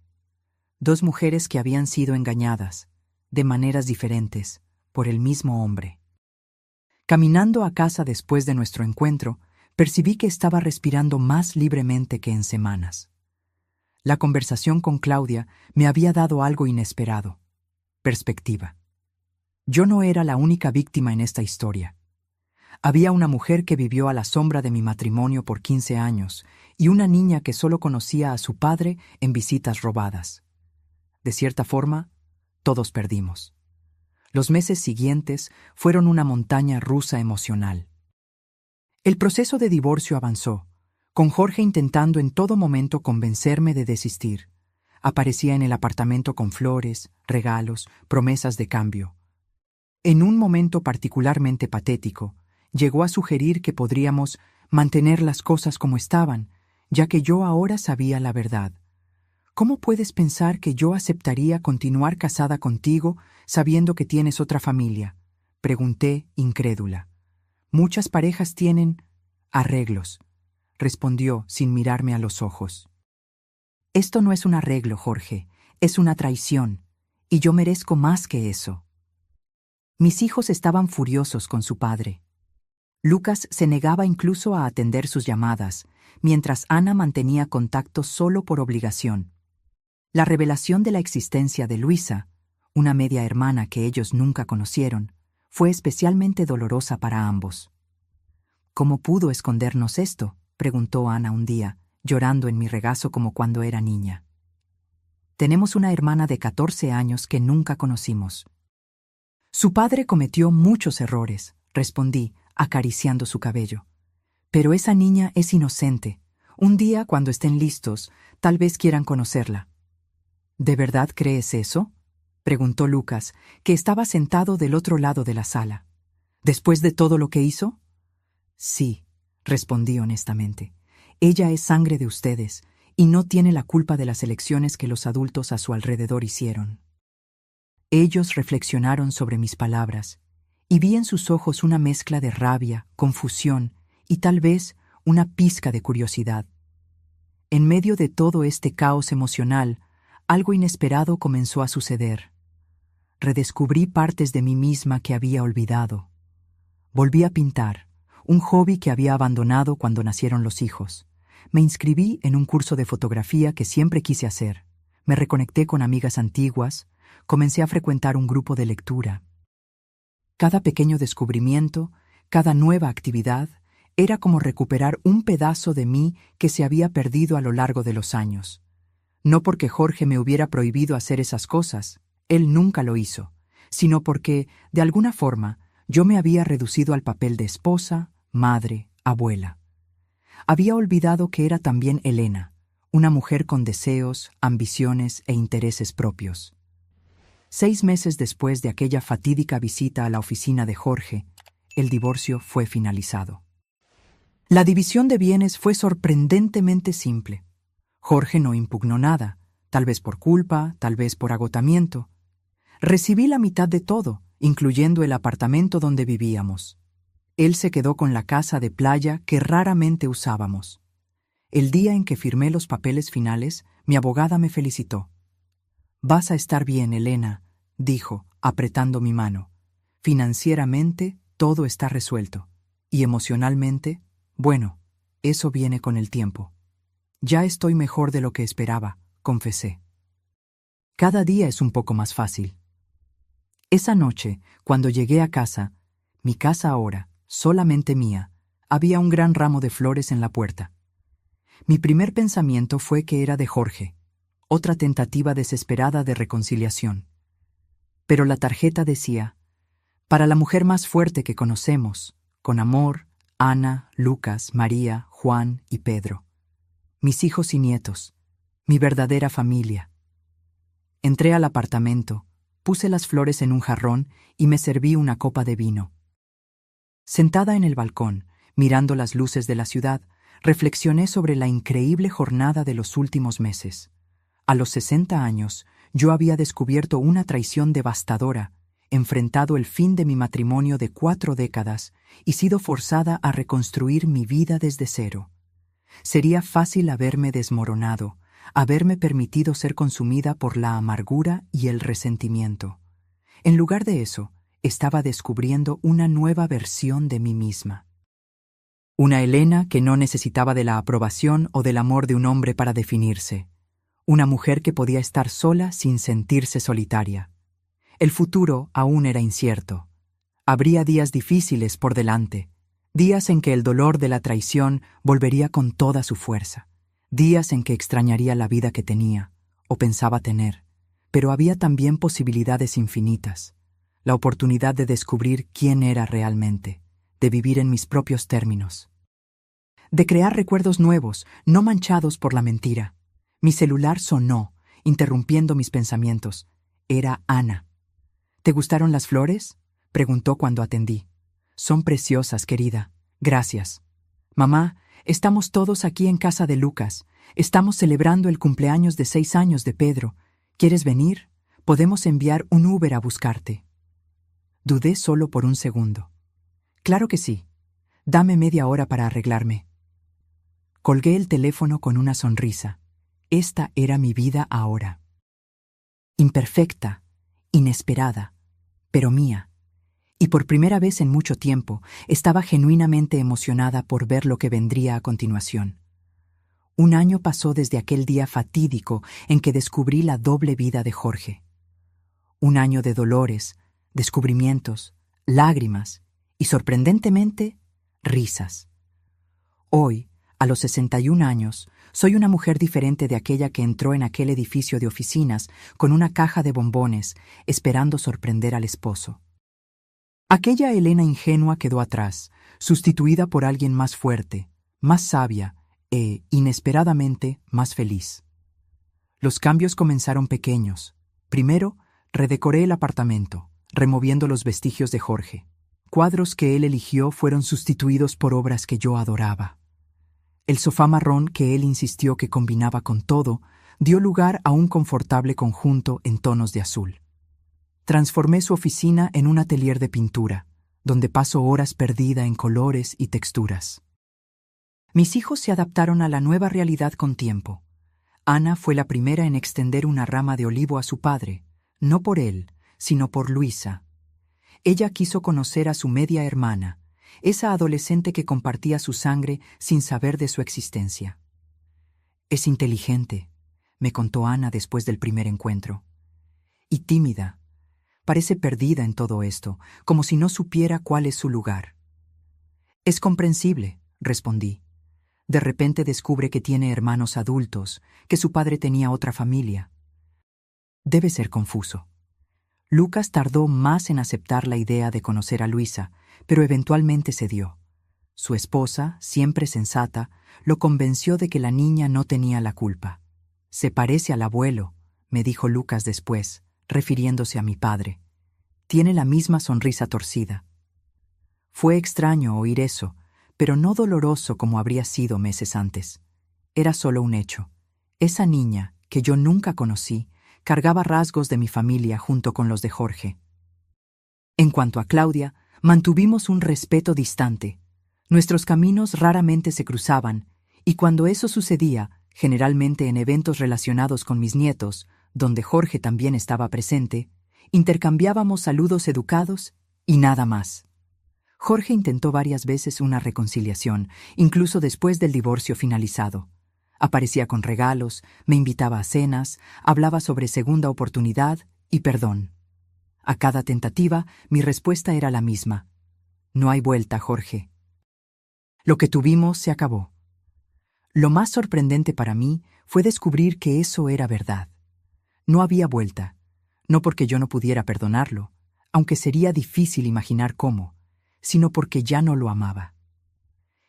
S1: Dos mujeres que habían sido engañadas, de maneras diferentes, por el mismo hombre. Caminando a casa después de nuestro encuentro, percibí que estaba respirando más libremente que en semanas. La conversación con Claudia me había dado algo inesperado: perspectiva. Yo no era la única víctima en esta historia. Había una mujer que vivió a la sombra de mi matrimonio por 15 años y una niña que solo conocía a su padre en visitas robadas. De cierta forma, todos perdimos. Los meses siguientes fueron una montaña rusa emocional. El proceso de divorcio avanzó, con Jorge intentando en todo momento convencerme de desistir. Aparecía en el apartamento con flores, regalos, promesas de cambio. En un momento particularmente patético, llegó a sugerir que podríamos mantener las cosas como estaban, ya que yo ahora sabía la verdad. ¿Cómo puedes pensar que yo aceptaría continuar casada contigo sabiendo que tienes otra familia?, pregunté, incrédula. Muchas parejas tienen arreglos, respondió sin mirarme a los ojos. Esto no es un arreglo, Jorge, es una traición, y yo merezco más que eso. Mis hijos estaban furiosos con su padre. Lucas se negaba incluso a atender sus llamadas, mientras Ana mantenía contacto solo por obligación. La revelación de la existencia de Luisa, una media hermana que ellos nunca conocieron, fue especialmente dolorosa para ambos. ¿Cómo pudo escondernos esto?, preguntó Ana un día, llorando en mi regazo como cuando era niña. Tenemos una hermana de 14 años que nunca conocimos. Su padre cometió muchos errores, respondí, acariciando su cabello. Pero esa niña es inocente. Un día, cuando estén listos, tal vez quieran conocerla. ¿De verdad crees eso?, preguntó Lucas, que estaba sentado del otro lado de la sala. ¿Después de todo lo que hizo? Sí, respondí honestamente. Ella es sangre de ustedes, y no tiene la culpa de las elecciones que los adultos a su alrededor hicieron. Ellos reflexionaron sobre mis palabras, y vi en sus ojos una mezcla de rabia, confusión y tal vez una pizca de curiosidad. En medio de todo este caos emocional, algo inesperado comenzó a suceder. Redescubrí partes de mí misma que había olvidado. Volví a pintar, un hobby que había abandonado cuando nacieron los hijos. Me inscribí en un curso de fotografía que siempre quise hacer. Me reconecté con amigas antiguas, comencé a frecuentar un grupo de lectura. Cada pequeño descubrimiento, cada nueva actividad, era como recuperar un pedazo de mí que se había perdido a lo largo de los años. No porque Jorge me hubiera prohibido hacer esas cosas, él nunca lo hizo, sino porque, de alguna forma, yo me había reducido al papel de esposa, madre, abuela. Había olvidado que era también Elena, una mujer con deseos, ambiciones e intereses propios. 6 meses después de aquella fatídica visita a la oficina de Jorge, el divorcio fue finalizado. La división de bienes fue sorprendentemente simple. Jorge no impugnó nada, tal vez por culpa, tal vez por agotamiento. Recibí la mitad de todo, incluyendo el apartamento donde vivíamos. Él se quedó con la casa de playa que raramente usábamos. El día en que firmé los papeles finales, mi abogada me felicitó. «Vas a estar bien, Elena», dijo, apretando mi mano. «Financieramente, todo está resuelto. Y emocionalmente, bueno, eso viene con el tiempo». «Ya estoy mejor de lo que esperaba», confesé. Cada día es un poco más fácil. Esa noche, cuando llegué a casa, mi casa ahora, solamente mía, había un gran ramo de flores en la puerta. Mi primer pensamiento fue que era de Jorge, otra tentativa desesperada de reconciliación. Pero la tarjeta decía: para la mujer más fuerte que conocemos, con amor, Ana, Lucas, María, Juan y Pedro. Mis hijos y nietos, mi verdadera familia. Entré al apartamento, puse las flores en un jarrón y me serví una copa de vino. Sentada en el balcón, mirando las luces de la ciudad, reflexioné sobre la increíble jornada de los últimos meses. A los 60 años, yo había descubierto una traición devastadora, enfrentado el fin de mi matrimonio de 4 décadas y sido forzada a reconstruir mi vida desde cero. Sería fácil haberme desmoronado, haberme permitido ser consumida por la amargura y el resentimiento. En lugar de eso, estaba descubriendo una nueva versión de mí misma. Una Elena que no necesitaba de la aprobación o del amor de un hombre para definirse. Una mujer que podía estar sola sin sentirse solitaria. El futuro aún era incierto. Habría días difíciles por delante, días en que el dolor de la traición volvería con toda su fuerza, días en que extrañaría la vida que tenía, o pensaba tener, pero había también posibilidades infinitas, la oportunidad de descubrir quién era realmente, de vivir en mis propios términos, de crear recuerdos nuevos, no manchados por la mentira. Mi celular sonó, interrumpiendo mis pensamientos. Era Ana. ¿Te gustaron las flores?, preguntó cuando atendí. Son preciosas, querida. Gracias. Mamá, estamos todos aquí en casa de Lucas. Estamos celebrando el cumpleaños de 6 años de Pedro. ¿Quieres venir? Podemos enviar un Uber a buscarte. Dudé solo por un segundo. Claro que sí. Dame media hora para arreglarme. Colgué el teléfono con una sonrisa. Esta era mi vida ahora. Imperfecta, inesperada, pero mía. Y por primera vez en mucho tiempo estaba genuinamente emocionada por ver lo que vendría a continuación. Un año pasó desde aquel día fatídico en que descubrí la doble vida de Jorge. Un año de dolores, descubrimientos, lágrimas y, sorprendentemente, risas. Hoy, a los 61 años, soy una mujer diferente de aquella que entró en aquel edificio de oficinas con una caja de bombones, esperando sorprender al esposo. Aquella Elena ingenua quedó atrás, sustituida por alguien más fuerte, más sabia e, inesperadamente, más feliz. Los cambios comenzaron pequeños. Primero, redecoré el apartamento, removiendo los vestigios de Jorge. Cuadros que él eligió fueron sustituidos por obras que yo adoraba. El sofá marrón que él insistió que combinaba con todo dio lugar a un confortable conjunto en tonos de azul. Transformé su oficina en un atelier de pintura, donde paso horas perdida en colores y texturas. Mis hijos se adaptaron a la nueva realidad con tiempo. Ana fue la primera en extender una rama de olivo a su padre, no por él, sino por Luisa. Ella quiso conocer a su media hermana, esa adolescente que compartía su sangre sin saber de su existencia. Es inteligente, me contó Ana después del primer encuentro. Y tímida. Parece perdida en todo esto, como si no supiera cuál es su lugar. Es comprensible, respondí. De repente descubre que tiene hermanos adultos, que su padre tenía otra familia. Debe ser confuso. Lucas tardó más en aceptar la idea de conocer a Luisa, pero eventualmente cedió. Su esposa, siempre sensata, lo convenció de que la niña no tenía la culpa. Se parece al abuelo, me dijo Lucas después, refiriéndose a mi padre. Tiene la misma sonrisa torcida. Fue extraño oír eso, pero no doloroso como habría sido meses antes. Era solo un hecho. Esa niña, que yo nunca conocí, cargaba rasgos de mi familia junto con los de Jorge. En cuanto a Claudia, mantuvimos un respeto distante. Nuestros caminos raramente se cruzaban, y cuando eso sucedía, generalmente en eventos relacionados con mis nietos, donde Jorge también estaba presente, intercambiábamos saludos educados y nada más. Jorge intentó varias veces una reconciliación, incluso después del divorcio finalizado. Aparecía con regalos, me invitaba a cenas, hablaba sobre segunda oportunidad y perdón. A cada tentativa, mi respuesta era la misma. No hay vuelta, Jorge. Lo que tuvimos se acabó. Lo más sorprendente para mí fue descubrir que eso era verdad. No había vuelta, no porque yo no pudiera perdonarlo, aunque sería difícil imaginar cómo, sino porque ya no lo amaba.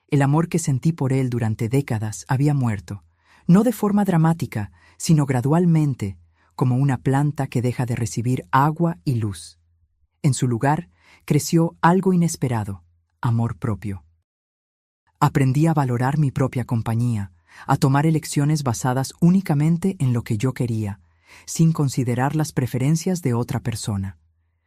S1: El amor que sentí por él durante décadas había muerto, no de forma dramática, sino gradualmente, como una planta que deja de recibir agua y luz. En su lugar, creció algo inesperado, amor propio. Aprendí a valorar mi propia compañía, a tomar elecciones basadas únicamente en lo que yo quería, sin considerar las preferencias de otra persona.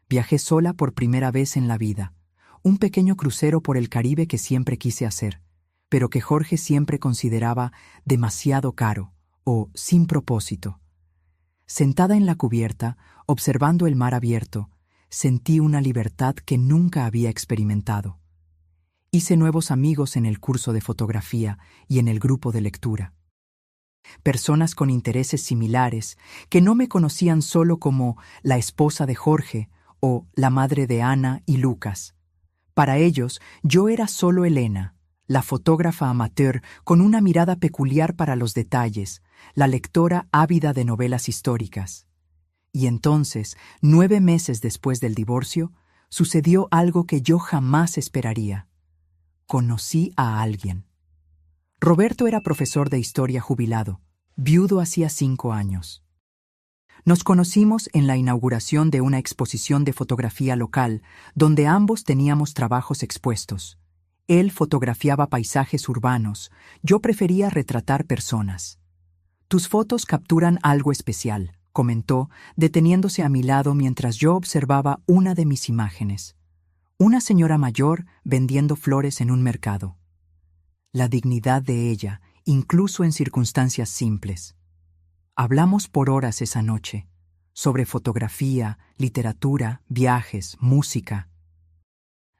S1: Viajé sola por primera vez en la vida, un pequeño crucero por el Caribe que siempre quise hacer, pero que Jorge siempre consideraba demasiado caro o sin propósito. Sentada en la cubierta, observando el mar abierto, sentí una libertad que nunca había experimentado. Hice nuevos amigos en el curso de fotografía y en el grupo de lectura. Personas con intereses similares que no me conocían solo como la esposa de Jorge o la madre de Ana y Lucas. Para ellos, yo era solo Elena, la fotógrafa amateur con una mirada peculiar para los detalles, la lectora ávida de novelas históricas. Y entonces, 9 meses después del divorcio, sucedió algo que yo jamás esperaría. Conocí a alguien. Roberto era profesor de historia jubilado, viudo hacía 5 años. Nos conocimos en la inauguración de una exposición de fotografía local, donde ambos teníamos trabajos expuestos. Él fotografiaba paisajes urbanos, yo prefería retratar personas. «Tus fotos capturan algo especial», comentó, deteniéndose a mi lado mientras yo observaba una de mis imágenes. Una señora mayor vendiendo flores en un mercado. La dignidad de ella, incluso en circunstancias simples. Hablamos por horas esa noche, sobre fotografía, literatura, viajes, música.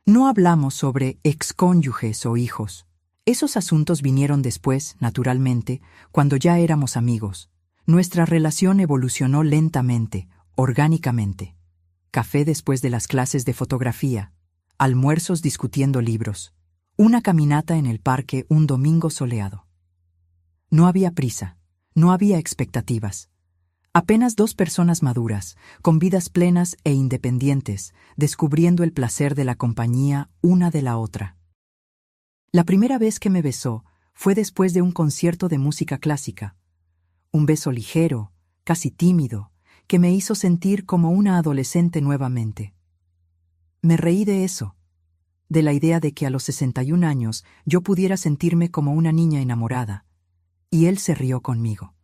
S1: No hablamos sobre excónyuges o hijos. Esos asuntos vinieron después, naturalmente, cuando ya éramos amigos. Nuestra relación evolucionó lentamente, orgánicamente. Café después de las clases de fotografía, almuerzos discutiendo libros, una caminata en el parque un domingo soleado. No había prisa, no había expectativas. Apenas 2 personas maduras, con vidas plenas e independientes, descubriendo el placer de la compañía una de la otra. La primera vez que me besó fue después de un concierto de música clásica. Un beso ligero, casi tímido, que me hizo sentir como una adolescente nuevamente. Me reí de eso, de la idea de que a los 61 años yo pudiera sentirme como una niña enamorada, y él se rió conmigo.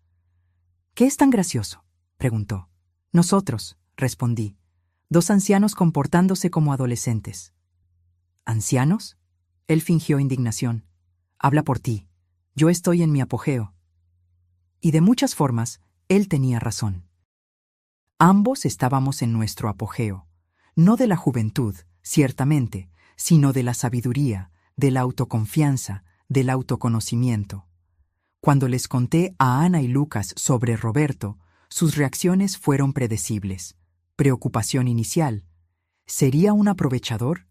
S1: «¿Qué es tan gracioso?», preguntó. «Nosotros», respondí, 2 ancianos comportándose como adolescentes. «¿Ancianos?», él fingió indignación. «Habla por ti. Yo estoy en mi apogeo». Y de muchas formas, él tenía razón. Ambos estábamos en nuestro apogeo, no de la juventud, ciertamente, sino de la sabiduría, de la autoconfianza, del autoconocimiento. Cuando les conté a Ana y Lucas sobre Roberto, sus reacciones fueron predecibles. Preocupación inicial. ¿Sería un aprovechador?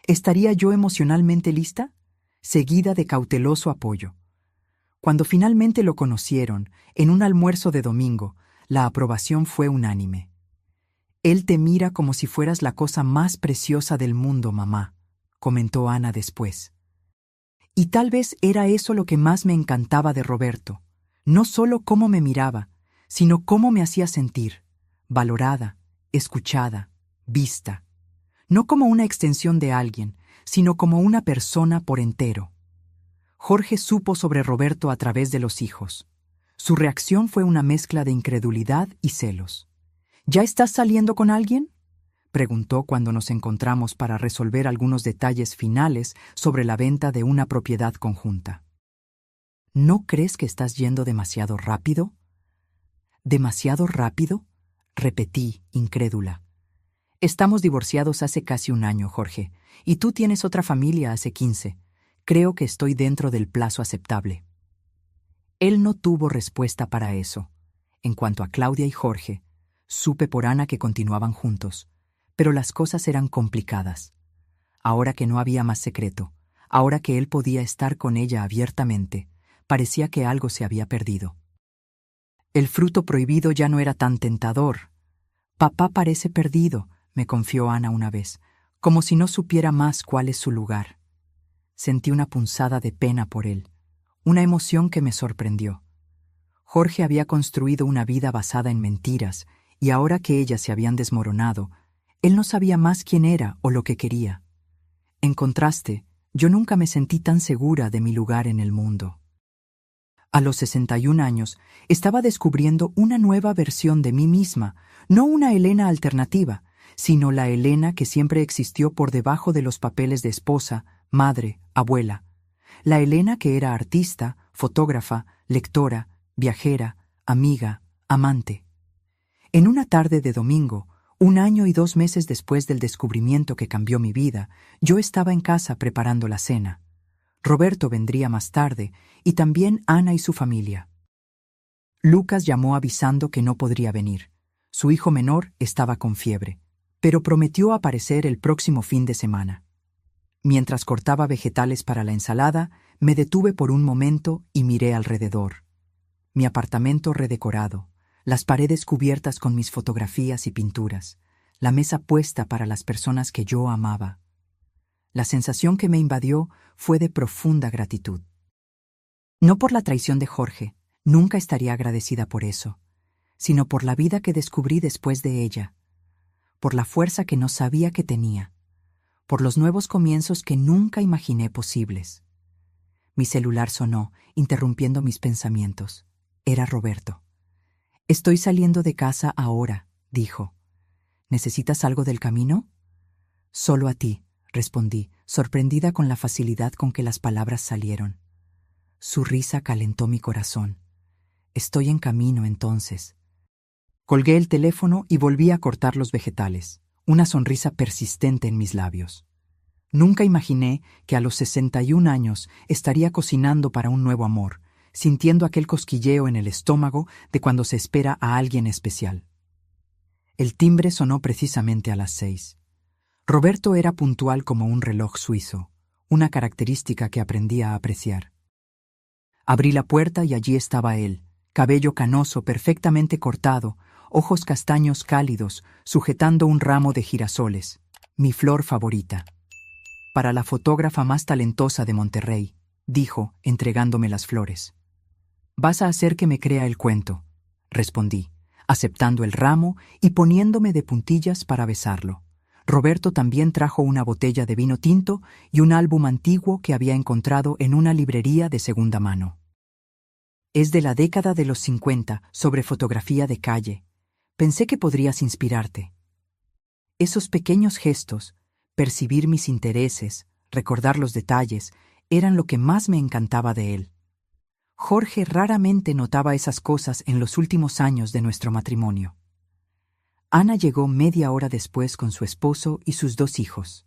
S1: ¿Estaría yo emocionalmente lista? Seguida de cauteloso apoyo. Cuando finalmente lo conocieron, en un almuerzo de domingo, la aprobación fue unánime. «Él te mira como si fueras la cosa más preciosa del mundo, mamá», comentó Ana después. Y tal vez era eso lo que más me encantaba de Roberto, no solo cómo me miraba, sino cómo me hacía sentir, valorada, escuchada, vista, no como una extensión de alguien, sino como una persona por entero. Jorge supo sobre Roberto a través de los hijos. Su reacción fue una mezcla de incredulidad y celos. «¿Ya estás saliendo con alguien?», preguntó cuando nos encontramos para resolver algunos detalles finales sobre la venta de una propiedad conjunta. «¿No crees que estás yendo demasiado rápido?». «¿Demasiado rápido?», repetí, incrédula. «Estamos divorciados hace casi 1 año, Jorge, y tú tienes otra familia hace 15. Creo que estoy dentro del plazo aceptable». Él no tuvo respuesta para eso. En cuanto a Claudia y Jorge, supe por Ana que continuaban juntos, pero las cosas eran complicadas. Ahora que no había más secreto, ahora que él podía estar con ella abiertamente, parecía que algo se había perdido. El fruto prohibido ya no era tan tentador. Papá parece perdido, me confió Ana una vez, como si no supiera más cuál es su lugar. Sentí una punzada de pena por él, una emoción que me sorprendió. Jorge había construido una vida basada en mentiras, y ahora que ellas se habían desmoronado, él no sabía más quién era o lo que quería. En contraste, yo nunca me sentí tan segura de mi lugar en el mundo. A los 61 años, estaba descubriendo una nueva versión de mí misma, no una Elena alternativa, sino la Elena que siempre existió por debajo de los papeles de esposa, madre, abuela. La Elena que era artista, fotógrafa, lectora, viajera, amiga, amante. En una tarde de domingo, 1 año y 2 meses después del descubrimiento que cambió mi vida, yo estaba en casa preparando la cena. Roberto vendría más tarde, y también Ana y su familia. Lucas llamó avisando que no podría venir. Su hijo menor estaba con fiebre, pero prometió aparecer el próximo fin de semana. Mientras cortaba vegetales para la ensalada, me detuve por un momento y miré alrededor. Mi apartamento redecorado, las paredes cubiertas con mis fotografías y pinturas, la mesa puesta para las personas que yo amaba. La sensación que me invadió fue de profunda gratitud. No por la traición de Jorge, nunca estaría agradecida por eso, sino por la vida que descubrí después de ella, por la fuerza que no sabía que tenía, por los nuevos comienzos que nunca imaginé posibles. Mi celular sonó, interrumpiendo mis pensamientos. Era Roberto. «Estoy saliendo de casa ahora», dijo. «¿Necesitas algo del camino?» «Solo a ti», respondí, sorprendida con la facilidad con que las palabras salieron. Su risa calentó mi corazón. «Estoy en camino, entonces». Colgué el teléfono y volví a cortar los vegetales, una sonrisa persistente en mis labios. Nunca imaginé que a los 61 años estaría cocinando para un nuevo amor, sintiendo aquel cosquilleo en el estómago de cuando se espera a alguien especial. El timbre sonó precisamente a las 6. Roberto era puntual como un reloj suizo, una característica que aprendí a apreciar. Abrí la puerta y allí estaba él, cabello canoso perfectamente cortado, ojos castaños cálidos, sujetando un ramo de girasoles, mi flor favorita. «Para la fotógrafa más talentosa de Monterrey», dijo, entregándome las flores. «Vas a hacer que me crea el cuento», respondí, aceptando el ramo y poniéndome de puntillas para besarlo. Roberto también trajo una botella de vino tinto y un álbum antiguo que había encontrado en una librería de segunda mano. «Es de la década de los 50, sobre fotografía de calle. Pensé que podrías inspirarte». Esos pequeños gestos, percibir mis intereses, recordar los detalles, eran lo que más me encantaba de él. Jorge raramente notaba esas cosas en los últimos años de nuestro matrimonio. Ana llegó media hora después con su esposo y sus 2 hijos.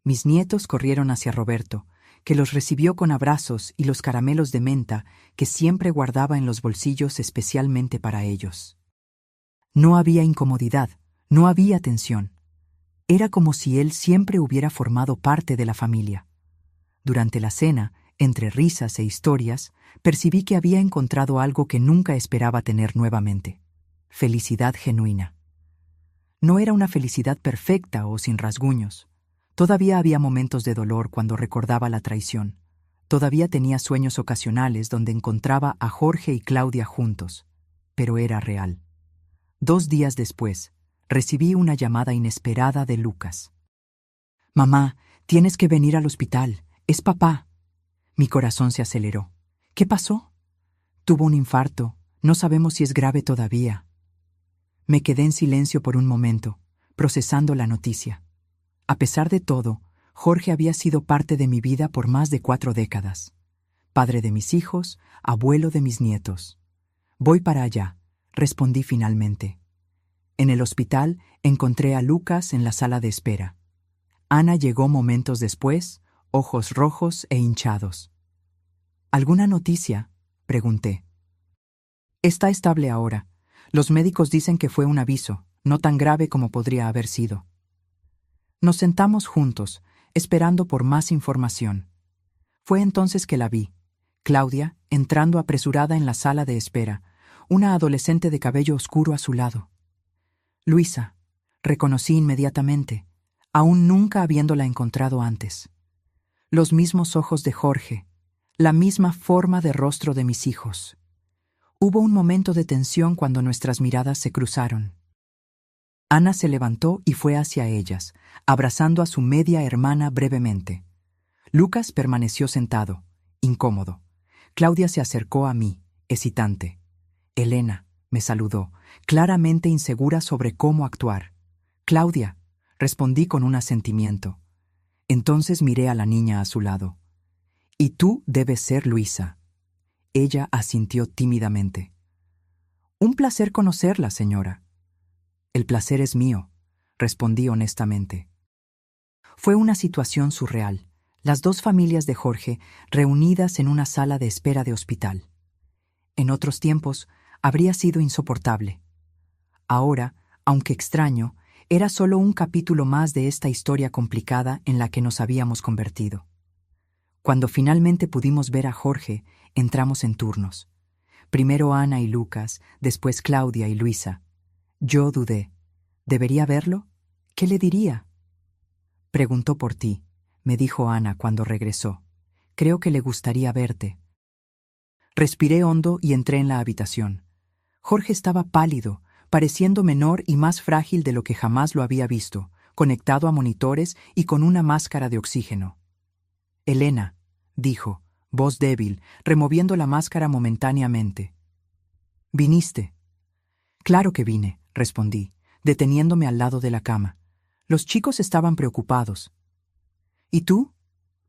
S1: Mis nietos corrieron hacia Roberto, que los recibió con abrazos y los caramelos de menta que siempre guardaba en los bolsillos especialmente para ellos. No había incomodidad, no había tensión. Era como si él siempre hubiera formado parte de la familia. Durante la cena, entre risas e historias, percibí que había encontrado algo que nunca esperaba tener nuevamente: felicidad genuina. No era una felicidad perfecta o sin rasguños. Todavía había momentos de dolor cuando recordaba la traición. Todavía tenía sueños ocasionales donde encontraba a Jorge y Claudia juntos. Pero era real. 2 días después, recibí una llamada inesperada de Lucas. «Mamá, tienes que venir al hospital. Es papá». Mi corazón se aceleró. «¿Qué pasó?» «Tuvo un infarto. No sabemos si es grave todavía». Me quedé en silencio por un momento, procesando la noticia. A pesar de todo, Jorge había sido parte de mi vida por más de 4 décadas. Padre de mis hijos, abuelo de mis nietos. «Voy para allá», respondí finalmente. En el hospital encontré a Lucas en la sala de espera. Ana llegó momentos después, ojos rojos e hinchados. «¿Alguna noticia?», pregunté. «Está estable ahora. Los médicos dicen que fue un aviso, no tan grave como podría haber sido». Nos sentamos juntos, esperando por más información. Fue entonces que la vi, Claudia, entrando apresurada en la sala de espera, una adolescente de cabello oscuro a su lado. Luisa, reconocí inmediatamente, aún nunca habiéndola encontrado antes. Los mismos ojos de Jorge, la misma forma de rostro de mis hijos. Hubo un momento de tensión cuando nuestras miradas se cruzaron. Ana se levantó y fue hacia ellas, abrazando a su media hermana brevemente. Lucas permaneció sentado, incómodo. Claudia se acercó a mí, hesitante. Elena, me saludó, claramente insegura sobre cómo actuar. Claudia, respondí con un asentimiento. Entonces miré a la niña a su lado. Y tú debes ser Luisa. Ella asintió tímidamente. Un placer conocerla, señora. El placer es mío, respondí honestamente. Fue una situación surreal, las dos familias de Jorge reunidas en una sala de espera de hospital. En otros tiempos habría sido insoportable. Ahora, aunque extraño, era solo un capítulo más de esta historia complicada en la que nos habíamos convertido. Cuando finalmente pudimos ver a Jorge, entramos en turnos. Primero Ana y Lucas, después Claudia y Luisa. Yo dudé. ¿Debería verlo? ¿Qué le diría? Preguntó por ti, me dijo Ana cuando regresó. Creo que le gustaría verte. Respiré hondo y entré en la habitación. Jorge estaba pálido, pareciendo menor y más frágil de lo que jamás lo había visto, conectado a monitores y con una máscara de oxígeno. Elena, dijo, voz débil, removiendo la máscara momentáneamente. ¿Viniste? Claro que vine, respondí, deteniéndome al lado de la cama. Los chicos estaban preocupados. ¿Y tú?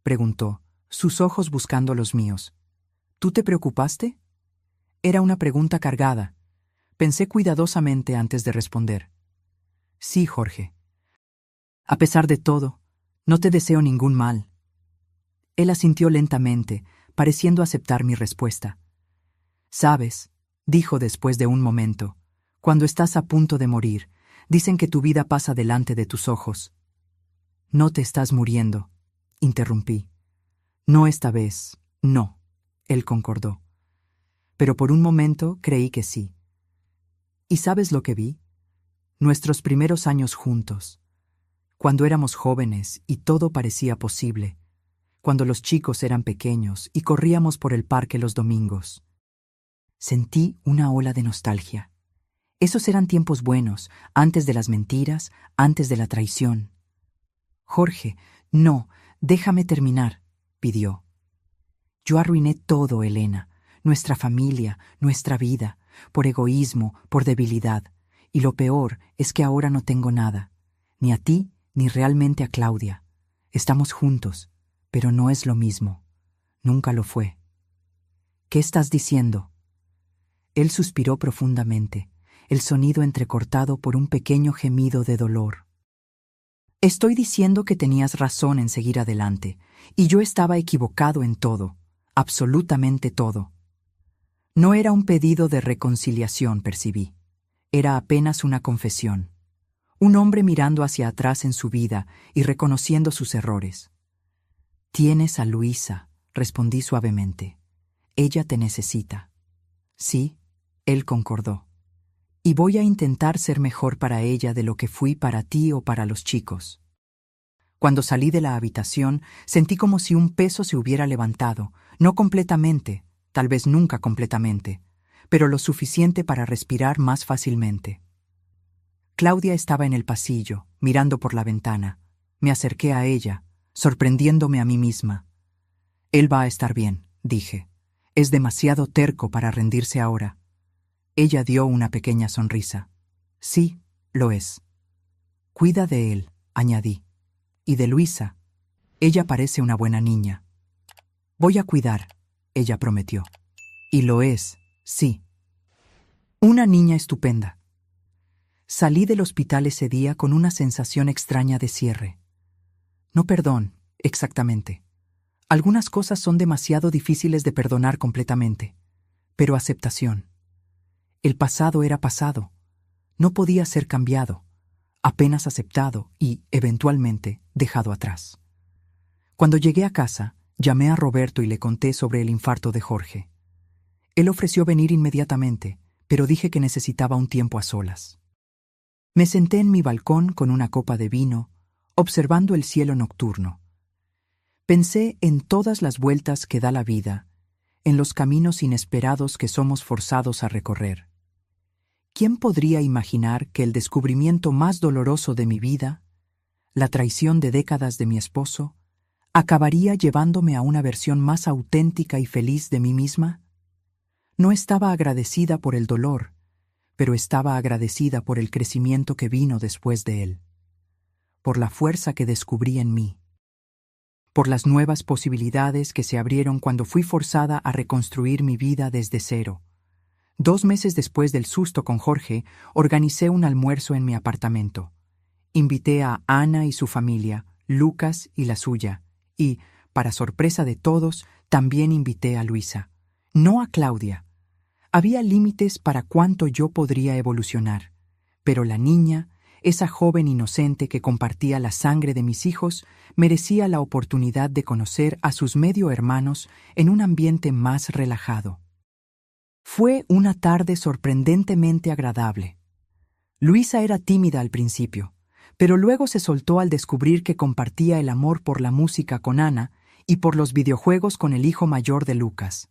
S1: Preguntó, sus ojos buscando los míos. ¿Tú te preocupaste? Era una pregunta cargada. Pensé cuidadosamente antes de responder. Sí, Jorge. A pesar de todo, no te deseo ningún mal. Él asintió lentamente, pareciendo aceptar mi respuesta. Sabes, dijo después de un momento, cuando estás a punto de morir, dicen que tu vida pasa delante de tus ojos. No te estás muriendo, interrumpí. No esta vez, no, él concordó. Pero por un momento creí que sí. ¿Y sabes lo que vi? Nuestros primeros años juntos, cuando éramos jóvenes y todo parecía posible, cuando los chicos eran pequeños y corríamos por el parque los domingos. Sentí una ola de nostalgia. Esos eran tiempos buenos, antes de las mentiras, antes de la traición. Jorge, no, déjame terminar, pidió. Yo arruiné todo, Elena, nuestra familia, nuestra vida, por egoísmo, por debilidad, y lo peor es que ahora no tengo nada, ni a ti, ni realmente a Claudia. Estamos juntos, pero no es lo mismo. Nunca lo fue. ¿Qué estás diciendo? Él suspiró profundamente, el sonido entrecortado por un pequeño gemido de dolor. Estoy diciendo que tenías razón en seguir adelante, y yo estaba equivocado en todo, absolutamente todo. No era un pedido de reconciliación, percibí. Era apenas una confesión. Un hombre mirando hacia atrás en su vida y reconociendo sus errores. Tienes a Luisa, respondí suavemente. Ella te necesita. Sí, él concordó. Y voy a intentar ser mejor para ella de lo que fui para ti o para los chicos. Cuando salí de la habitación, sentí como si un peso se hubiera levantado, no completamente, tal vez nunca completamente, pero lo suficiente para respirar más fácilmente. Claudia estaba en el pasillo, mirando por la ventana. Me acerqué a ella, sorprendiéndome a mí misma. Él va a estar bien, dije. Es demasiado terco para rendirse ahora. Ella dio una pequeña sonrisa. Sí, lo es. Cuida de él, añadí. Y de Luisa. Ella parece una buena niña. Voy a cuidar, ella prometió. Y lo es, sí. Una niña estupenda. Salí del hospital ese día con una sensación extraña de cierre. No perdón, exactamente. Algunas cosas son demasiado difíciles de perdonar completamente, pero aceptación. El pasado era pasado. No podía ser cambiado, apenas aceptado y, eventualmente, dejado atrás. Cuando llegué a casa, llamé a Roberto y le conté sobre el infarto de Jorge. Él ofreció venir inmediatamente, pero dije que necesitaba un tiempo a solas. Me senté en mi balcón con una copa de vino, observando el cielo nocturno. Pensé en todas las vueltas que da la vida, en los caminos inesperados que somos forzados a recorrer. ¿Quién podría imaginar que el descubrimiento más doloroso de mi vida, la traición de décadas de mi esposo, acabaría llevándome a una versión más auténtica y feliz de mí misma? No estaba agradecida por el dolor, pero estaba agradecida por el crecimiento que vino después de él, por la fuerza que descubrí en mí, por las nuevas posibilidades que se abrieron cuando fui forzada a reconstruir mi vida desde cero. 2 meses después del susto con Jorge, organicé un almuerzo en mi apartamento. Invité a Ana y su familia, Lucas y la suya, y, para sorpresa de todos, también invité a Luisa. No a Claudia. Había límites para cuánto yo podría evolucionar, pero la niña, esa joven inocente que compartía la sangre de mis hijos, merecía la oportunidad de conocer a sus medio hermanos en un ambiente más relajado. Fue una tarde sorprendentemente agradable. Luisa era tímida al principio, pero luego se soltó al descubrir que compartía el amor por la música con Ana y por los videojuegos con el hijo mayor de Lucas.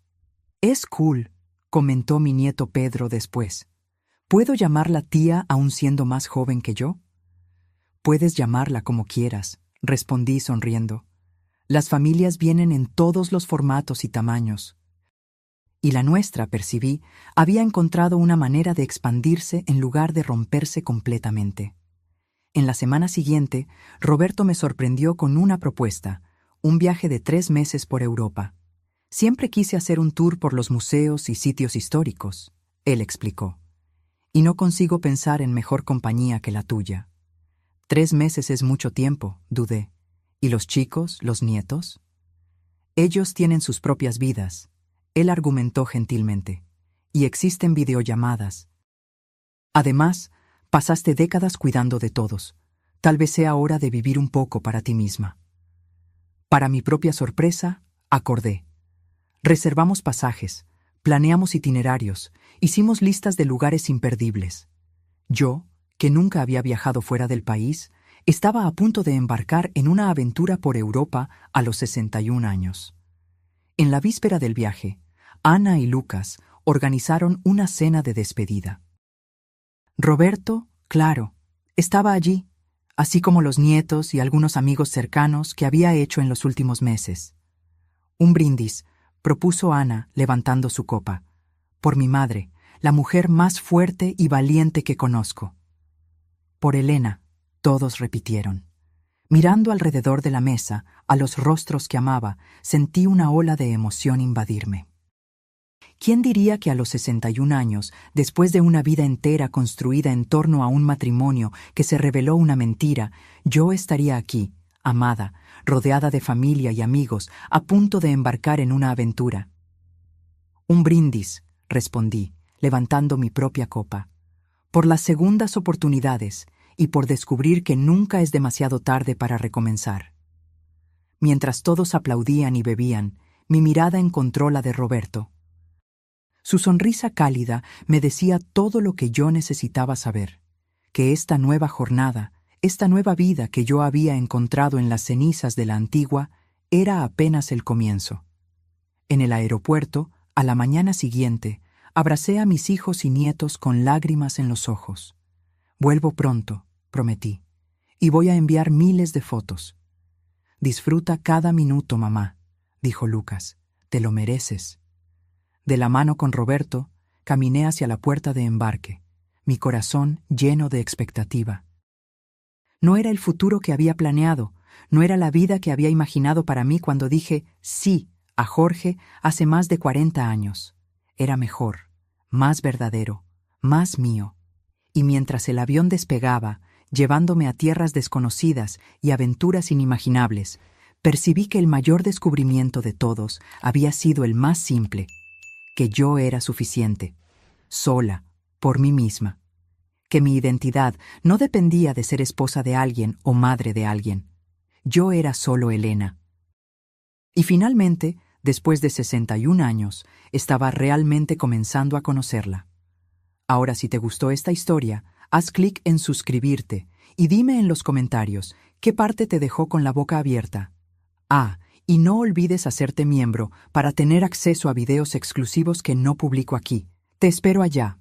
S1: «Es cool», comentó mi nieto Pedro después. «¿Puedo llamarla tía aún siendo más joven que yo?» «Puedes llamarla como quieras», respondí sonriendo. «Las familias vienen en todos los formatos y tamaños». Y la nuestra, percibí, había encontrado una manera de expandirse en lugar de romperse completamente. En la semana siguiente, Roberto me sorprendió con una propuesta, un viaje de 3 meses por Europa. Siempre quise hacer un tour por los museos y sitios históricos, él explicó. Y no consigo pensar en mejor compañía que la tuya. 3 meses es mucho tiempo, dudé. ¿Y los chicos, los nietos? Ellos tienen sus propias vidas, él argumentó gentilmente, y existen videollamadas. Además, pasaste décadas cuidando de todos. Tal vez sea hora de vivir un poco para ti misma. Para mi propia sorpresa, acordé. Reservamos pasajes, planeamos itinerarios, hicimos listas de lugares imperdibles. Yo, que nunca había viajado fuera del país, estaba a punto de embarcar en una aventura por Europa a los 61 años. En la víspera del viaje, Ana y Lucas organizaron una cena de despedida. Roberto, claro, estaba allí, así como los nietos y algunos amigos cercanos que había hecho en los últimos meses. Un brindis, propuso Ana levantando su copa. Por mi madre, la mujer más fuerte y valiente que conozco. Por Elena, todos repitieron. Mirando alrededor de la mesa, a los rostros que amaba, sentí una ola de emoción invadirme. ¿Quién diría que a los 61 años, después de una vida entera construida en torno a un matrimonio que se reveló una mentira, yo estaría aquí, amada, rodeada de familia y amigos, a punto de embarcar en una aventura? Un brindis, respondí, levantando mi propia copa. Por las segundas oportunidades y por descubrir que nunca es demasiado tarde para recomenzar. Mientras todos aplaudían y bebían, mi mirada encontró la de Roberto. Su sonrisa cálida me decía todo lo que yo necesitaba saber, que esta nueva jornada, esta nueva vida que yo había encontrado en las cenizas de la antigua, era apenas el comienzo. En el aeropuerto, a la mañana siguiente, abracé a mis hijos y nietos con lágrimas en los ojos. Vuelvo pronto, prometí, y voy a enviar miles de fotos. Disfruta cada minuto, mamá, dijo Lucas, te lo mereces. De la mano con Roberto, caminé hacia la puerta de embarque, mi corazón lleno de expectativa. No era el futuro que había planeado, no era la vida que había imaginado para mí cuando dije sí a Jorge hace más de 40 años. Era mejor, más verdadero, más mío. Y mientras el avión despegaba, llevándome a tierras desconocidas y aventuras inimaginables, percibí que el mayor descubrimiento de todos había sido el más simple, que yo era suficiente, sola, por mí misma, que mi identidad no dependía de ser esposa de alguien o madre de alguien. Yo era solo Elena, Y finalmente, después de 61 años, estaba realmente comenzando a conocerla. Ahora, si te gustó esta historia, haz clic en suscribirte y dime en los comentarios qué parte te dejó con la boca abierta. Y no olvides hacerte miembro para tener acceso a videos exclusivos que no publico aquí. Te espero allá.